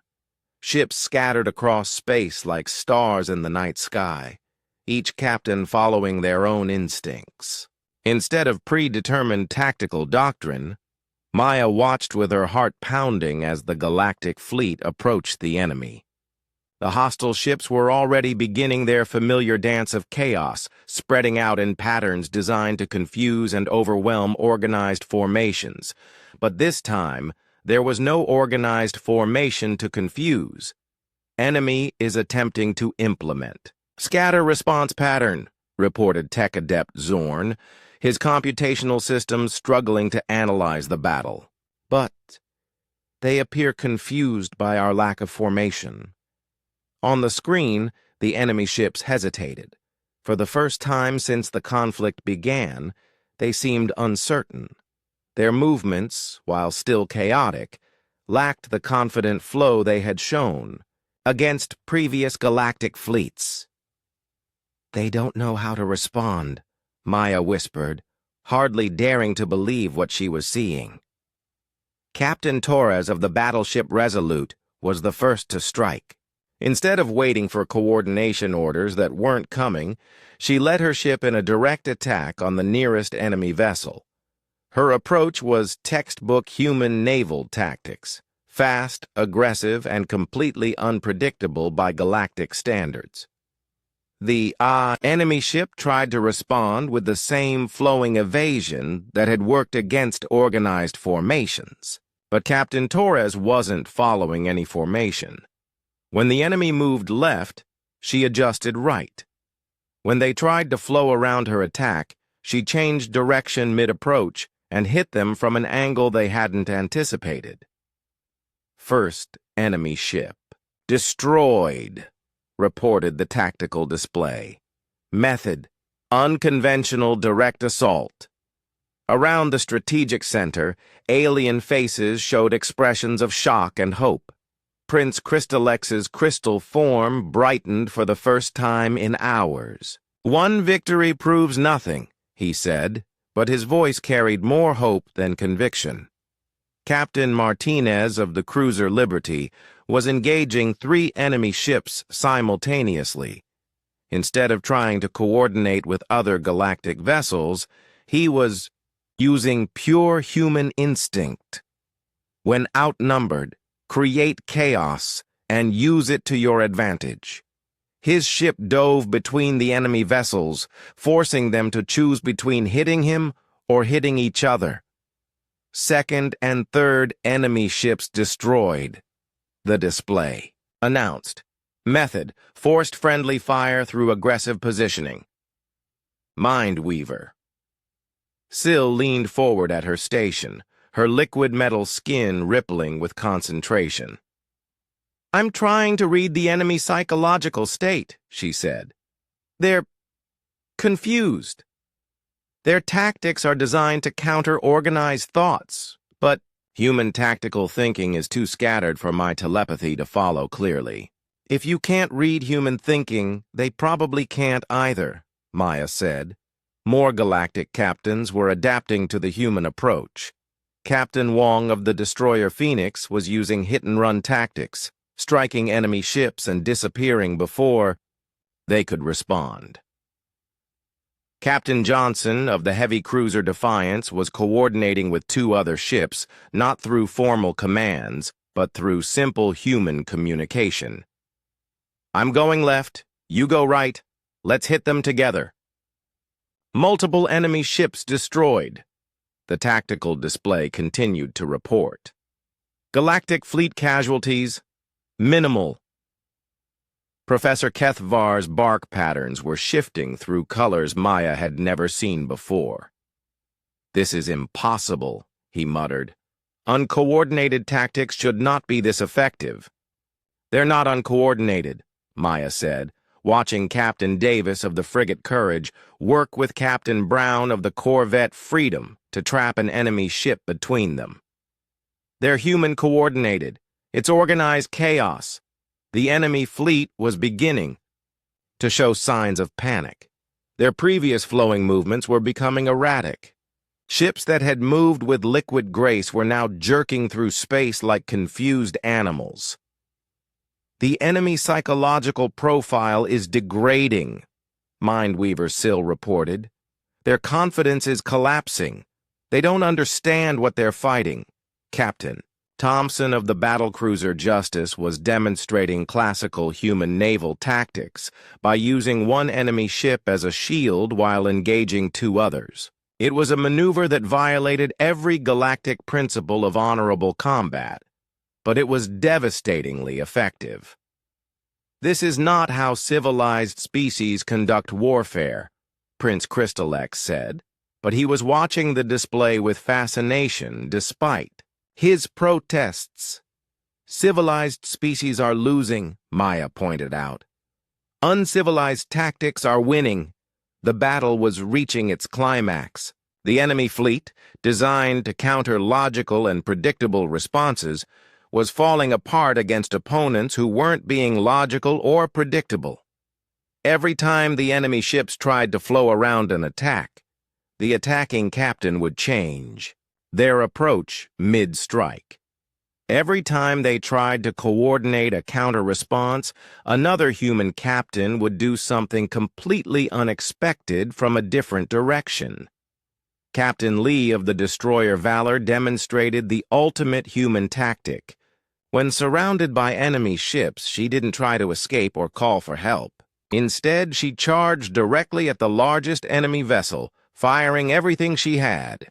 Ships scattered across space like stars in the night sky, each captain following their own instincts. Instead of predetermined tactical doctrine, Maya watched with her heart pounding as the galactic fleet approached the enemy. The hostile ships were already beginning their familiar dance of chaos, spreading out in patterns designed to confuse and overwhelm organized formations. But this time, there was no organized formation to confuse. Enemy is attempting to implement. Scatter response pattern, reported Tech Adept Zorn, his computational systems struggling to analyze the battle. But they appear confused by our lack of formation. On the screen, the enemy ships hesitated. For the first time since the conflict began, they seemed uncertain. Their movements, while still chaotic, lacked the confident flow they had shown against previous galactic fleets. They don't know how to respond, Maya whispered, hardly daring to believe what she was seeing. Captain Torres of the battleship Resolute was the first to strike. Instead of waiting for coordination orders that weren't coming, she led her ship in a direct attack on the nearest enemy vessel. Her approach was textbook human naval tactics, fast, aggressive, and completely unpredictable by galactic standards. The enemy ship tried to respond with the same flowing evasion that had worked against organized formations. But Captain Torres wasn't following any formation. When the enemy moved left, she adjusted right. When they tried to flow around her attack, she changed direction mid-approach and hit them from an angle they hadn't anticipated. First enemy ship. Destroyed, reported the tactical display. Method: unconventional direct assault. Around the strategic center, alien faces showed expressions of shock and hope. Prince Crystallex's crystal form brightened for the first time in hours. One victory proves nothing, he said, but his voice carried more hope than conviction. Captain Martinez of the cruiser Liberty was engaging 3 enemy ships simultaneously. Instead of trying to coordinate with other galactic vessels, he was using pure human instinct. When outnumbered, create chaos and use it to your advantage. His ship dove between the enemy vessels, forcing them to choose between hitting him or hitting each other. Second and third enemy ships destroyed. The display announced. Method: forced friendly fire through aggressive positioning. Mindweaver. Syl leaned forward at her station, her liquid metal skin rippling with concentration. "I'm trying to read the enemy's psychological state," she said. "They're confused. Their tactics are designed to counter organized thoughts, but human tactical thinking is too scattered for my telepathy to follow clearly. If you can't read human thinking, they probably can't either," Maya said. More galactic captains were adapting to the human approach. Captain Wong of the destroyer Phoenix was using hit-and-run tactics, striking enemy ships and disappearing before they could respond. Captain Johnson of the heavy cruiser Defiance was coordinating with two other ships, not through formal commands, but through simple human communication. "I'm going left, you go right, let's hit them together." Multiple enemy ships destroyed. The tactical display continued to report. Galactic fleet casualties, minimal. Professor Kethvar's bark patterns were shifting through colors Maya had never seen before. "This is impossible," he muttered. "Uncoordinated tactics should not be this effective." "They're not uncoordinated," Maya said, watching Captain Davis of the frigate Courage work with Captain Brown of the corvette Freedom to trap an enemy ship between them. "They're human coordinated. It's organized chaos." The enemy fleet was beginning to show signs of panic. Their previous flowing movements were becoming erratic. Ships that had moved with liquid grace were now jerking through space like confused animals. "The enemy psychological profile is degrading," Mindweaver Syl reported. "Their confidence is collapsing. They don't understand what they're fighting." Captain Thompson of the battlecruiser Justice was demonstrating classical human naval tactics by using one enemy ship as a shield while engaging two others. It was a maneuver that violated every galactic principle of honorable combat, but it was devastatingly effective. "This is not how civilized species conduct warfare," Prince Crystalex said, but he was watching the display with fascination despite his protests. "Civilized species are losing," Maya pointed out. "Uncivilized tactics are winning." The battle was reaching its climax. The enemy fleet, designed to counter logical and predictable responses, was falling apart against opponents who weren't being logical or predictable. Every time the enemy ships tried to flow around an attack, the attacking captain would change their approach mid-strike. Every time they tried to coordinate a counter-response, another human captain would do something completely unexpected from a different direction. Captain Lee of the destroyer Valor demonstrated the ultimate human tactic. When surrounded by enemy ships, she didn't try to escape or call for help. Instead, she charged directly at the largest enemy vessel, firing everything she had.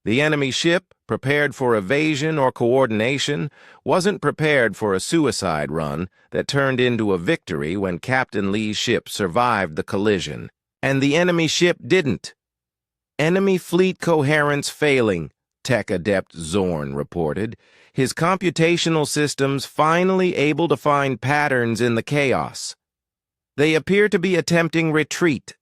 The enemy ship, prepared for evasion or coordination, wasn't prepared for a suicide run that turned into a victory when Captain Lee's ship survived the collision. And the enemy ship didn't. "Enemy fleet coherence failing," Tech Adept Zorn reported, his computational systems finally able to find patterns in the chaos. "They appear to be attempting retreat,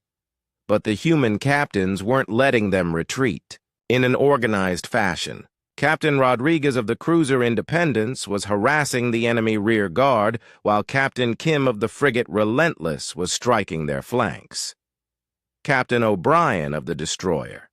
but the human captains weren't letting them retreat." In an organized fashion, Captain Rodriguez of the cruiser Independence was harassing the enemy rear guard, while Captain Kim of the frigate Relentless was striking their flanks. Captain O'Brien of the destroyer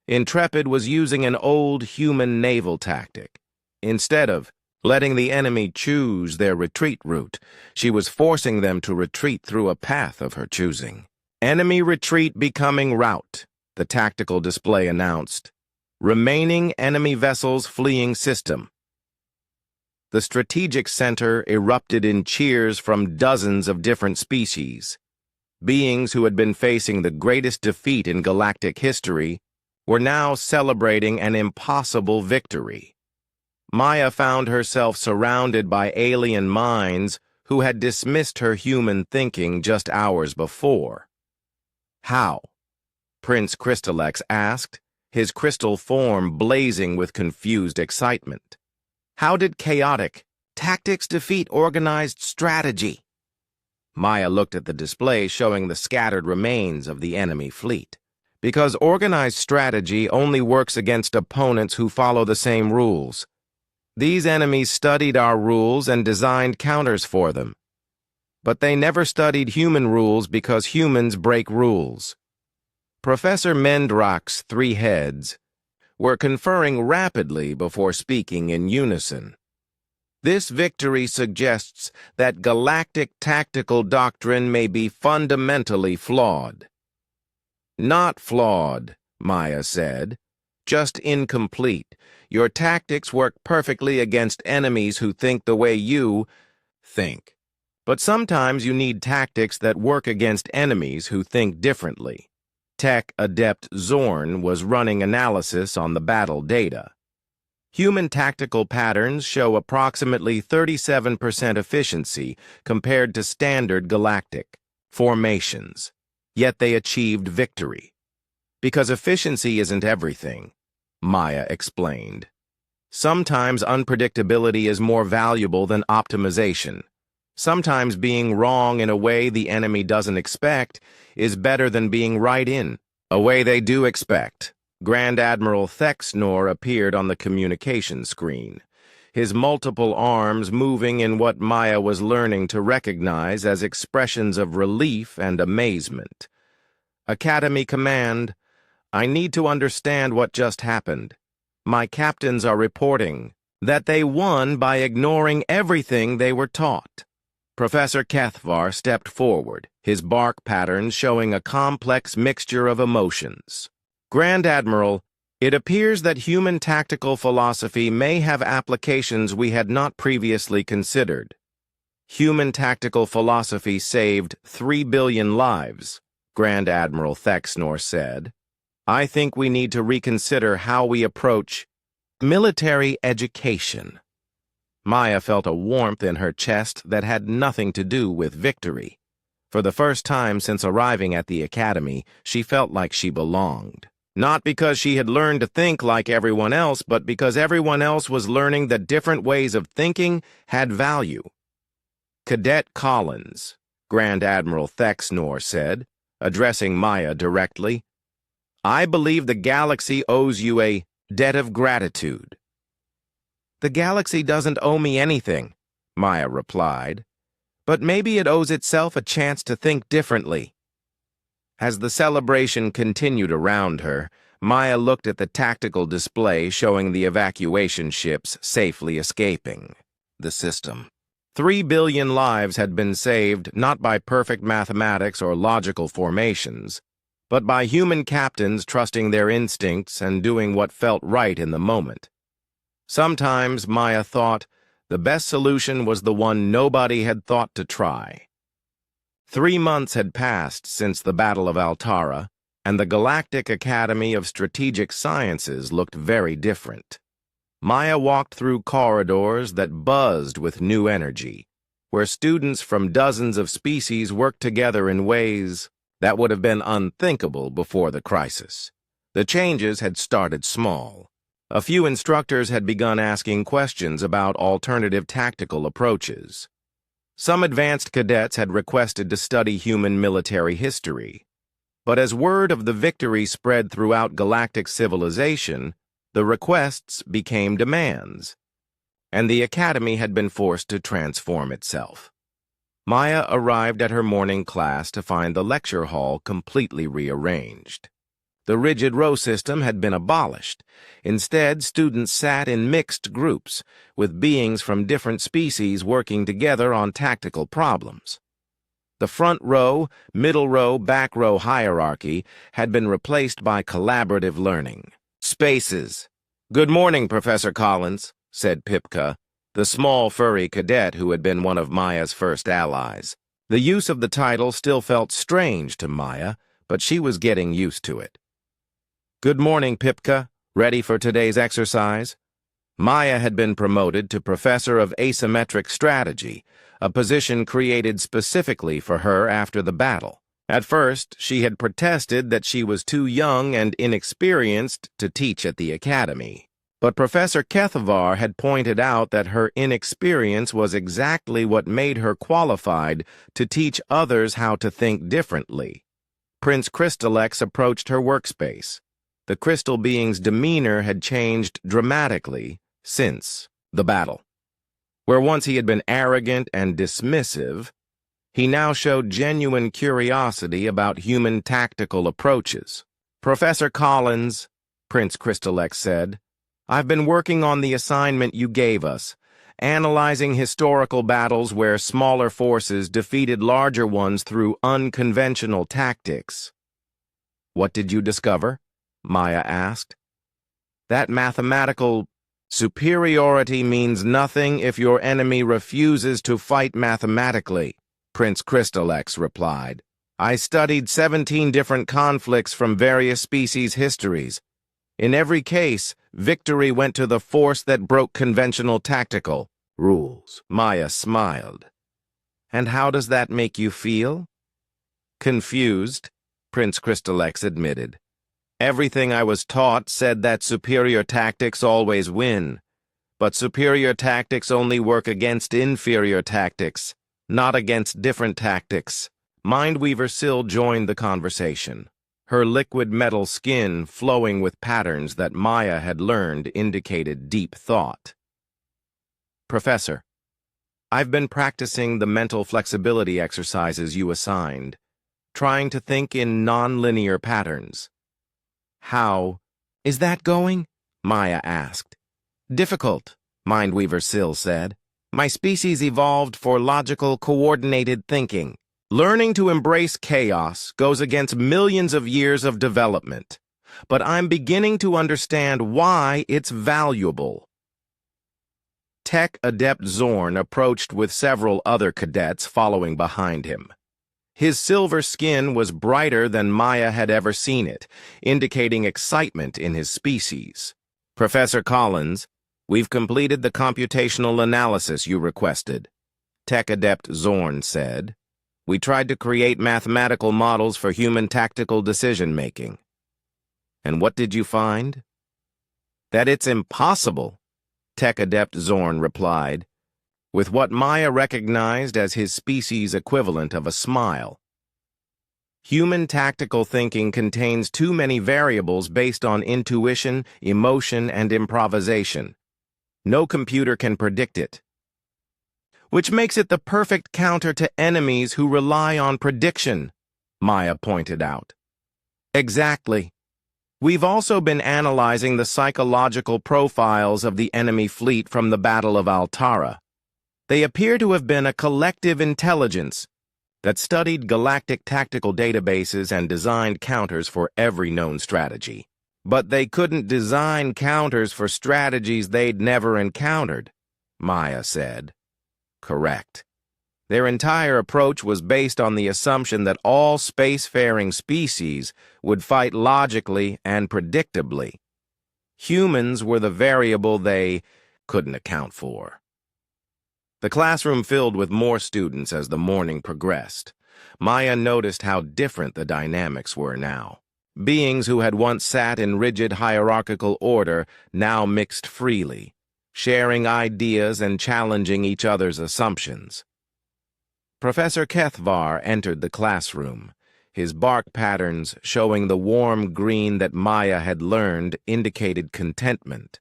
Intrepid was using an old human naval tactic. Instead of letting the enemy choose their retreat route, she was forcing them to retreat through a path of her choosing. "Enemy retreat becoming route," the tactical display announced. "Remaining enemy vessels fleeing system." The strategic center erupted in cheers from dozens of different species. Beings who had been facing the greatest defeat in galactic history were now celebrating an impossible victory. Maya found herself surrounded by alien minds who had dismissed her human thinking just hours before. How? Prince Crystallex asked, his crystal form blazing with confused excitement. How did chaotic tactics defeat organized strategy? Maya looked at the display showing the scattered remains of the enemy fleet. Because organized strategy only works against opponents who follow the same rules. These enemies studied our rules and designed counters for them. But they never studied human rules because humans break rules. Professor Mendrak's three heads were conferring rapidly before speaking in unison. This victory suggests that galactic tactical doctrine may be fundamentally flawed. Not flawed, Maya said, just incomplete. Your tactics work perfectly against enemies who think the way you think. But sometimes you need tactics that work against enemies who think differently. Tech Adept Zorn was running analysis on the battle data. Human tactical patterns show approximately 37% efficiency compared to standard galactic formations, yet they achieved victory. Because efficiency isn't everything, Maya explained. Sometimes unpredictability is more valuable than optimization. Sometimes being wrong in a way the enemy doesn't expect is better than being right in a way they do expect. Grand Admiral Thexnor appeared on the communication screen, his multiple arms moving in what Maya was learning to recognize as expressions of relief and amazement. Academy Command, I need to understand what just happened. My captains are reporting that they won by ignoring everything they were taught. Professor Kethvar stepped forward, his bark patterns showing a complex mixture of emotions. Grand Admiral, it appears that human tactical philosophy may have applications we had not previously considered. Human tactical philosophy saved 3 billion lives, Grand Admiral Thexnor said. I think we need to reconsider how we approach military education. Maya felt a warmth in her chest that had nothing to do with victory. For the first time since arriving at the academy, she felt like she belonged. Not because she had learned to think like everyone else, but because everyone else was learning that different ways of thinking had value. Cadet Collins, Grand Admiral Thexnor said, addressing Maya directly, I believe the galaxy owes you a debt of gratitude. The galaxy doesn't owe me anything, Maya replied, but maybe it owes itself a chance to think differently. As the celebration continued around her, Maya looked at the tactical display showing the evacuation ships safely escaping the system. 3 billion lives had been saved not by perfect mathematics or logical formations, but by human captains trusting their instincts and doing what felt right in the moment. Sometimes, Maya thought, the best solution was the one nobody had thought to try. 3 months had passed since the Battle of Altara, and the Galactic Academy of Strategic Sciences looked very different. Maya walked through corridors that buzzed with new energy, where students from dozens of species worked together in ways that would have been unthinkable before the crisis. The changes had started small. A few instructors had begun asking questions about alternative tactical approaches. Some advanced cadets had requested to study human military history. But as word of the victory spread throughout galactic civilization, the requests became demands, and the academy had been forced to transform itself. Maya arrived at her morning class to find the lecture hall completely rearranged. The rigid row system had been abolished. Instead, students sat in mixed groups, with beings from different species working together on tactical problems. The front row, middle row, back row hierarchy had been replaced by collaborative learning. Spaces. Good morning, Professor Collins, said Pipka, the small furry cadet who had been one of Maya's first allies. The use of the title still felt strange to Maya, but she was getting used to it. "Good morning, Pipka. Ready for today's exercise?" Maya had been promoted to Professor of Asymmetric Strategy, a position created specifically for her after the battle. At first, she had protested that she was too young and inexperienced to teach at the academy. But Professor Kethavar had pointed out that her inexperience was exactly what made her qualified to teach others how to think differently. Prince Crystalex approached her workspace. The crystal being's demeanor had changed dramatically since the battle. Where once he had been arrogant and dismissive, he now showed genuine curiosity about human tactical approaches. "Professor Collins," Prince Crystalex said, "I've been working on the assignment you gave us, analyzing historical battles where smaller forces defeated larger ones through unconventional tactics." "What did you discover?" Maya asked. "That mathematical superiority means nothing if your enemy refuses to fight mathematically," Prince Crystalex replied. "I studied 17 different conflicts from various species' histories. In every case, victory went to the force that broke conventional tactical rules." Maya smiled. "And how does that make you feel?" "Confused," Prince Crystalex admitted. "Everything I was taught said that superior tactics always win. But superior tactics only work against inferior tactics, not against different tactics." Mindweaver Syl joined the conversation. Her liquid metal skin flowing with patterns that Maya had learned indicated deep thought. "Professor, I've been practicing the mental flexibility exercises you assigned, trying to think in non-linear patterns." "How is that going?" Maya asked. "Difficult," Mindweaver Syl said. "My species evolved for logical, coordinated thinking. Learning to embrace chaos goes against millions of years of development, but I'm beginning to understand why it's valuable." Tech Adept Zorn approached with several other cadets following behind him. His silver skin was brighter than Maya had ever seen it, indicating excitement in his species. "Professor Collins, we've completed the computational analysis you requested," Tech Adept Zorn said. "We tried to create mathematical models for human tactical decision-making." "And what did you find?" "That it's impossible," Tech Adept Zorn replied, with what Maya recognized as his species' equivalent of a smile. "Human tactical thinking contains too many variables based on intuition, emotion, and improvisation. No computer can predict it. Which makes it the perfect counter to enemies who rely on prediction," Maya pointed out. "Exactly. We've also been analyzing the psychological profiles of the enemy fleet from the Battle of Altara. They appear to have been a collective intelligence that studied galactic tactical databases and designed counters for every known strategy. But they couldn't design counters for strategies they'd never encountered," Maya said. "Correct. Their entire approach was based on the assumption that all spacefaring species would fight logically and predictably. Humans were the variable they couldn't account for." The classroom filled with more students as the morning progressed. Maya noticed how different the dynamics were now. Beings who had once sat in rigid hierarchical order now mixed freely, sharing ideas and challenging each other's assumptions. Professor Kethavar entered the classroom, his bark patterns showing the warm green that Maya had learned indicated contentment.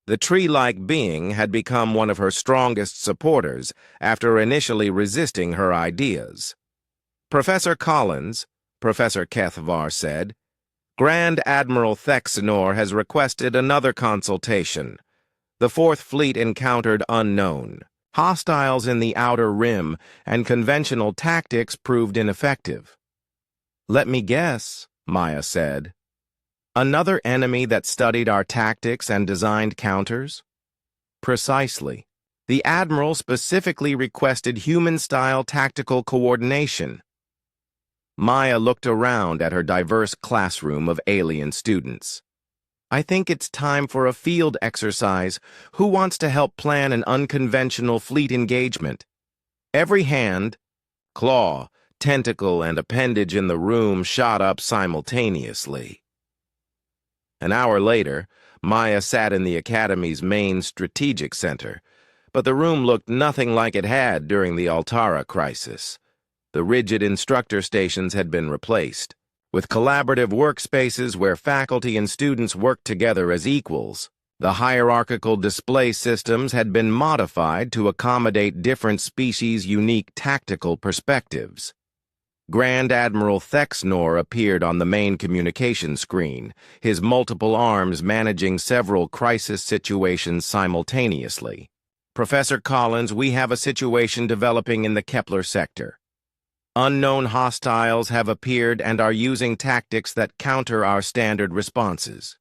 The tree-like being had become one of her strongest supporters after initially resisting her ideas. "Professor Collins," Professor Kethavar said, "Grand Admiral Thexenor has requested another consultation. The Fourth Fleet encountered unknown hostiles in the Outer Rim, and conventional tactics proved ineffective." "Let me guess," Maya said. "Another enemy that studied our tactics and designed counters?" "Precisely. The Admiral specifically requested human-style tactical coordination. Maya looked around at her diverse classroom of alien students. I think it's time for a field exercise. Who wants to help plan an unconventional fleet engagement? Every hand, claw, tentacle, and appendage in the room shot up simultaneously. An hour later, Maya sat in the Academy's main strategic center, but the room looked nothing like it had during the Altara crisis. The rigid instructor stations had been replaced, with collaborative workspaces where faculty and students worked together as equals. The hierarchical display systems had been modified to accommodate different species' unique tactical perspectives. Grand Admiral Thexnor appeared on the main communication screen, his multiple arms managing several crisis situations simultaneously. Professor Collins, we have a situation developing in the Kepler sector. Unknown hostiles have appeared and are using tactics that counter our standard responses.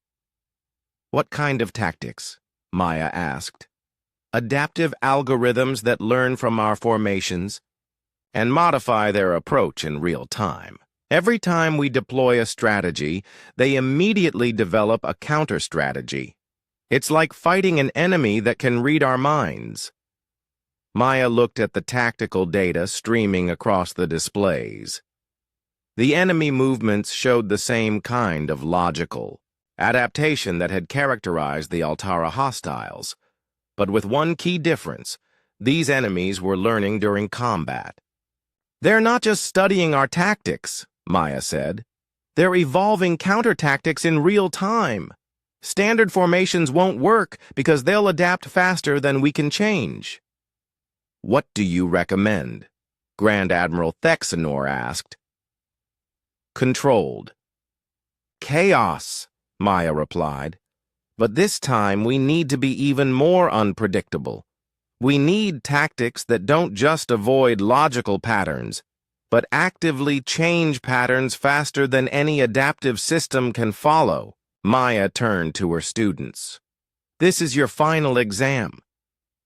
What kind of tactics? Maya asked. Adaptive algorithms that learn from our formations and modify their approach in real time. Every time we deploy a strategy, they immediately develop a counter-strategy. It's like fighting an enemy that can read our minds. Maya looked at the tactical data streaming across the displays. The enemy movements showed the same kind of logical adaptation that had characterized the Altara hostiles, but with one key difference: these enemies were learning during combat. They're not just studying our tactics, Maya said. They're evolving counter-tactics in real time. Standard formations won't work because they'll adapt faster than we can change. What do you recommend? Grand Admiral Thexnor asked. Controlled. Chaos, Maya replied. But this time we need to be even more unpredictable. We need tactics that don't just avoid logical patterns, but actively change patterns faster than any adaptive system can follow. Maya turned to her students. This is your final exam.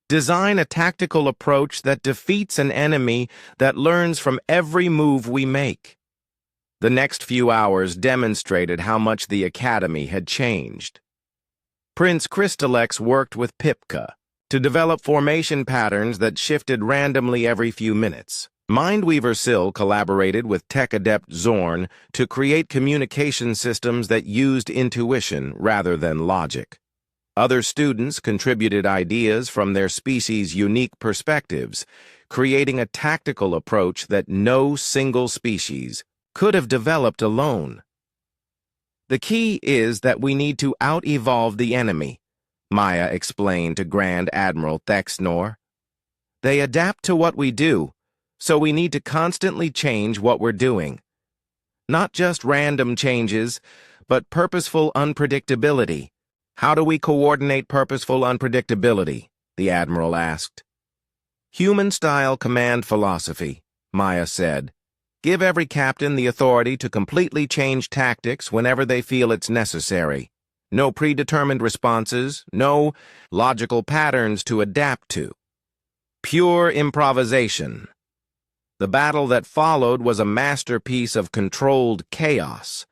Design a tactical approach that defeats an enemy that learns from every move we make. The next few hours demonstrated how much the Academy had changed. Prince Crystalex worked with Pipka to develop formation patterns that shifted randomly every few minutes. Mindweaver Syl collaborated with tech adept Zorn to create communication systems that used intuition rather than logic. Other students contributed ideas from their species' unique perspectives, creating a tactical approach that no single species could have developed alone. The key is that we need to out-evolve the enemy, Maya explained to Grand Admiral Thexnor. They adapt to what we do, so we need to constantly change what we're doing. Not just random changes, but purposeful unpredictability. How do we coordinate purposeful unpredictability? The Admiral asked. Human-style command philosophy, Maya said. Give every captain the authority to completely change tactics whenever they feel it's necessary. No predetermined responses, no logical patterns to adapt to. Pure improvisation. The battle that followed was a masterpiece of controlled chaos.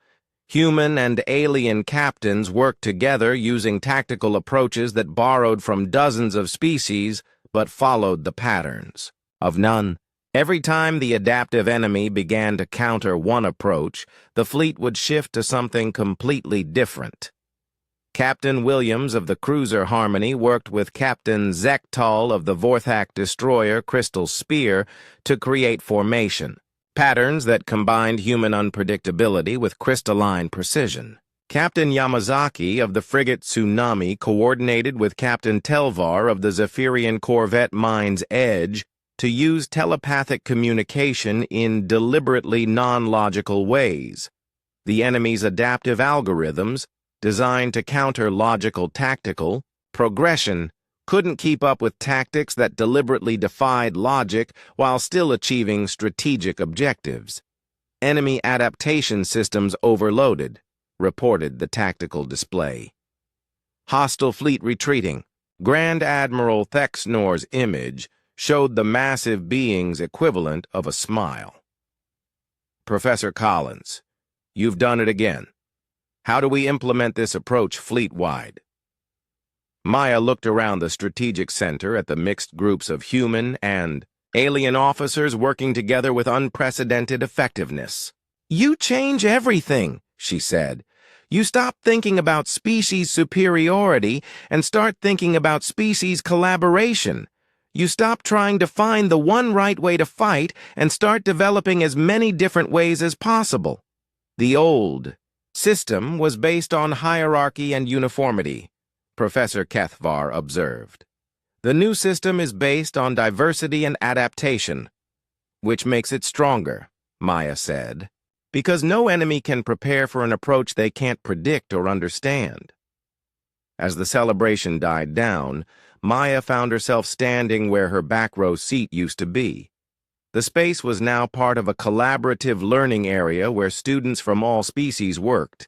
Human and alien captains worked together using tactical approaches that borrowed from dozens of species but followed the patterns of none. Every time the adaptive enemy began to counter one approach, the fleet would shift to something completely different. Captain Williams of the cruiser Harmony worked with Captain Zektal of the Vorthak destroyer Crystal Spear to create formation, patterns that combined human unpredictability with crystalline precision. Captain Yamazaki of the frigate Tsunami coordinated with Captain Telvar of the Zephyrian corvette Mind's Edge to use telepathic communication in deliberately non-logical ways. The enemy's adaptive algorithms, designed to counter logical tactical progression, couldn't keep up with tactics that deliberately defied logic while still achieving strategic objectives. Enemy adaptation systems overloaded, reported the tactical display. Hostile fleet retreating. Grand Admiral Thexnor's image showed the massive being's equivalent of a smile. Professor Collins, you've done it again. How do we implement this approach fleet-wide? Maya looked around the strategic center at the mixed groups of human and alien officers working together with unprecedented effectiveness. You change everything, she said. You stop thinking about species superiority and start thinking about species collaboration. You stop trying to find the one right way to fight and start developing as many different ways as possible. The old system was based on hierarchy and uniformity, Professor Kethvar observed. The new system is based on diversity and adaptation, which makes it stronger, Maya said, because no enemy can prepare for an approach they can't predict or understand. As the celebration died down, Maya found herself standing where her back row seat used to be. The space was now part of a collaborative learning area where students from all species worked.